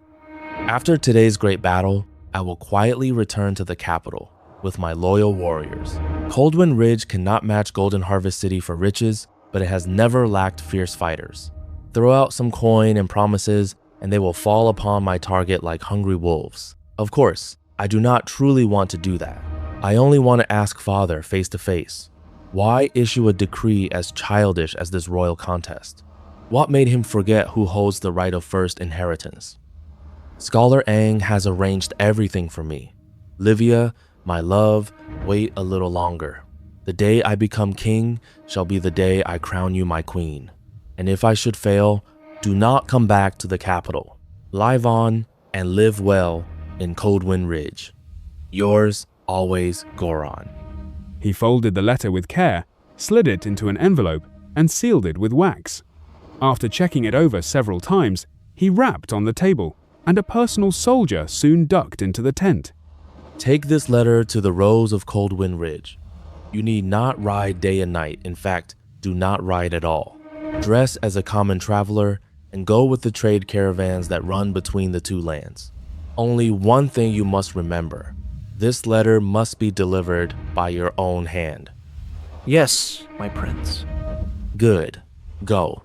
After today's great battle, I will quietly return to the capital with my loyal warriors. Coldwind Ridge cannot match Golden Harvest City for riches, but it has never lacked fierce fighters. Throw out some coin and promises, and they will fall upon my target like hungry wolves. Of course, I do not truly want to do that. I only want to ask Father face to face, why issue a decree as childish as this royal contest? What made him forget who holds the right of first inheritance? Scholar Aang has arranged everything for me. Livia, my love, wait a little longer. The day I become king shall be the day I crown you my queen. And if I should fail, do not come back to the capital. Live on and live well in Coldwind Ridge. Yours always, Goron. He folded the letter with care slid it into an envelope, and sealed it with wax. After checking it over several times, he rapped on the table, and a personal soldier soon ducked into the tent. Take this letter to the Rose of Coldwind Ridge. You need not ride day and night. In fact, do not ride at all. Dress as a common traveler and go with the trade caravans that run between the two lands. Only one thing you must remember. This letter must be delivered by your own hand. Yes, my prince. Good. Go.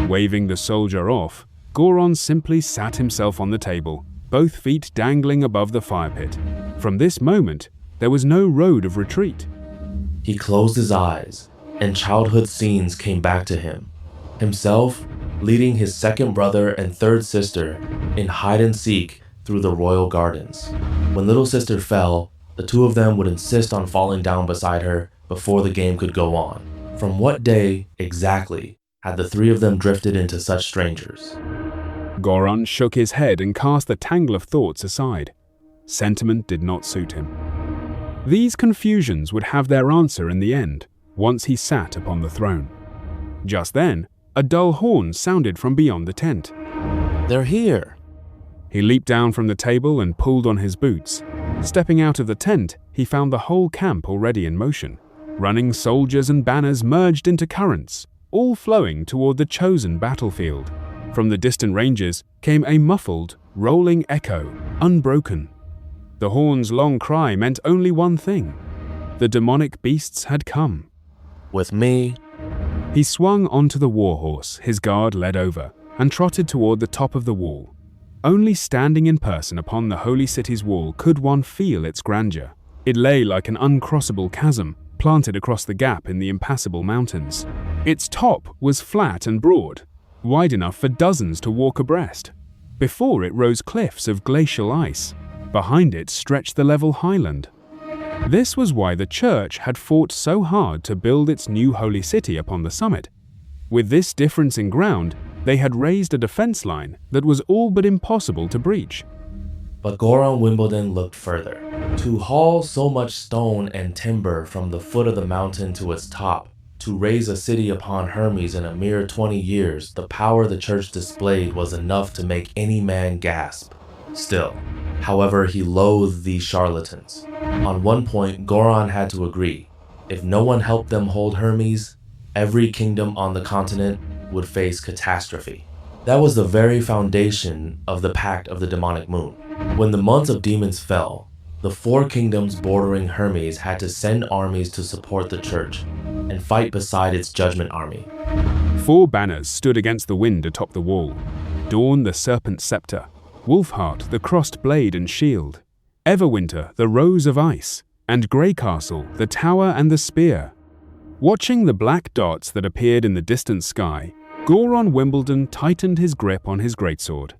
Waving the soldier off, Goron simply sat himself on the table, both feet dangling above the fire pit. From this moment, there was no road of retreat. He closed his eyes, and childhood scenes came back to him. Himself leading his second brother and third sister in hide and seek through the royal gardens. When little sister fell, the two of them would insist on falling down beside her before the game could go on. From what day, exactly, had the three of them drifted into such strangers? Goron shook his head and cast the tangle of thoughts aside. Sentiment did not suit him. These confusions would have their answer in the end, once he sat upon the throne. Just then, a dull horn sounded from beyond the tent. They're here! He leaped down from the table and pulled on his boots. Stepping out of the tent, he found the whole camp already in motion. Running soldiers and banners merged into currents, all flowing toward the chosen battlefield. From the distant ranges came a muffled, rolling echo, unbroken. The horn's long cry meant only one thing. The demonic beasts had come. With me. He swung onto the warhorse his guard led over and trotted toward the top of the wall. Only standing in person upon the holy city's wall could one feel its grandeur. It lay like an uncrossable chasm planted across the gap in the impassable mountains. Its top was flat and broad, wide enough for dozens to walk abreast. Before it rose cliffs of glacial ice. Behind it stretched the level highland. This was why the church had fought so hard to build its new holy city upon the summit. With this difference in ground, they had raised a defense line that was all but impossible to breach. But Goron Wimbledon looked further. To haul so much stone and timber from the foot of the mountain to its top, to raise a city upon Hermes in a mere 20 years, the power the church displayed was enough to make any man gasp. Still, however, he loathed these charlatans. On one point, Goron had to agree. If no one helped them hold Hermes, every kingdom on the continent would face catastrophe. That was the very foundation of the Pact of the Demonic Moon. When the months of demons fell, the 4 kingdoms bordering Hermes had to send armies to support the church and fight beside its judgment army. 4 banners stood against the wind atop the wall. Dawn the serpent scepter, Wolfheart the crossed blade and shield, Everwinter the rose of ice, and Greycastle the tower and the spear. Watching the black dots that appeared in the distant sky, Goron Wimbledon tightened his grip on his greatsword.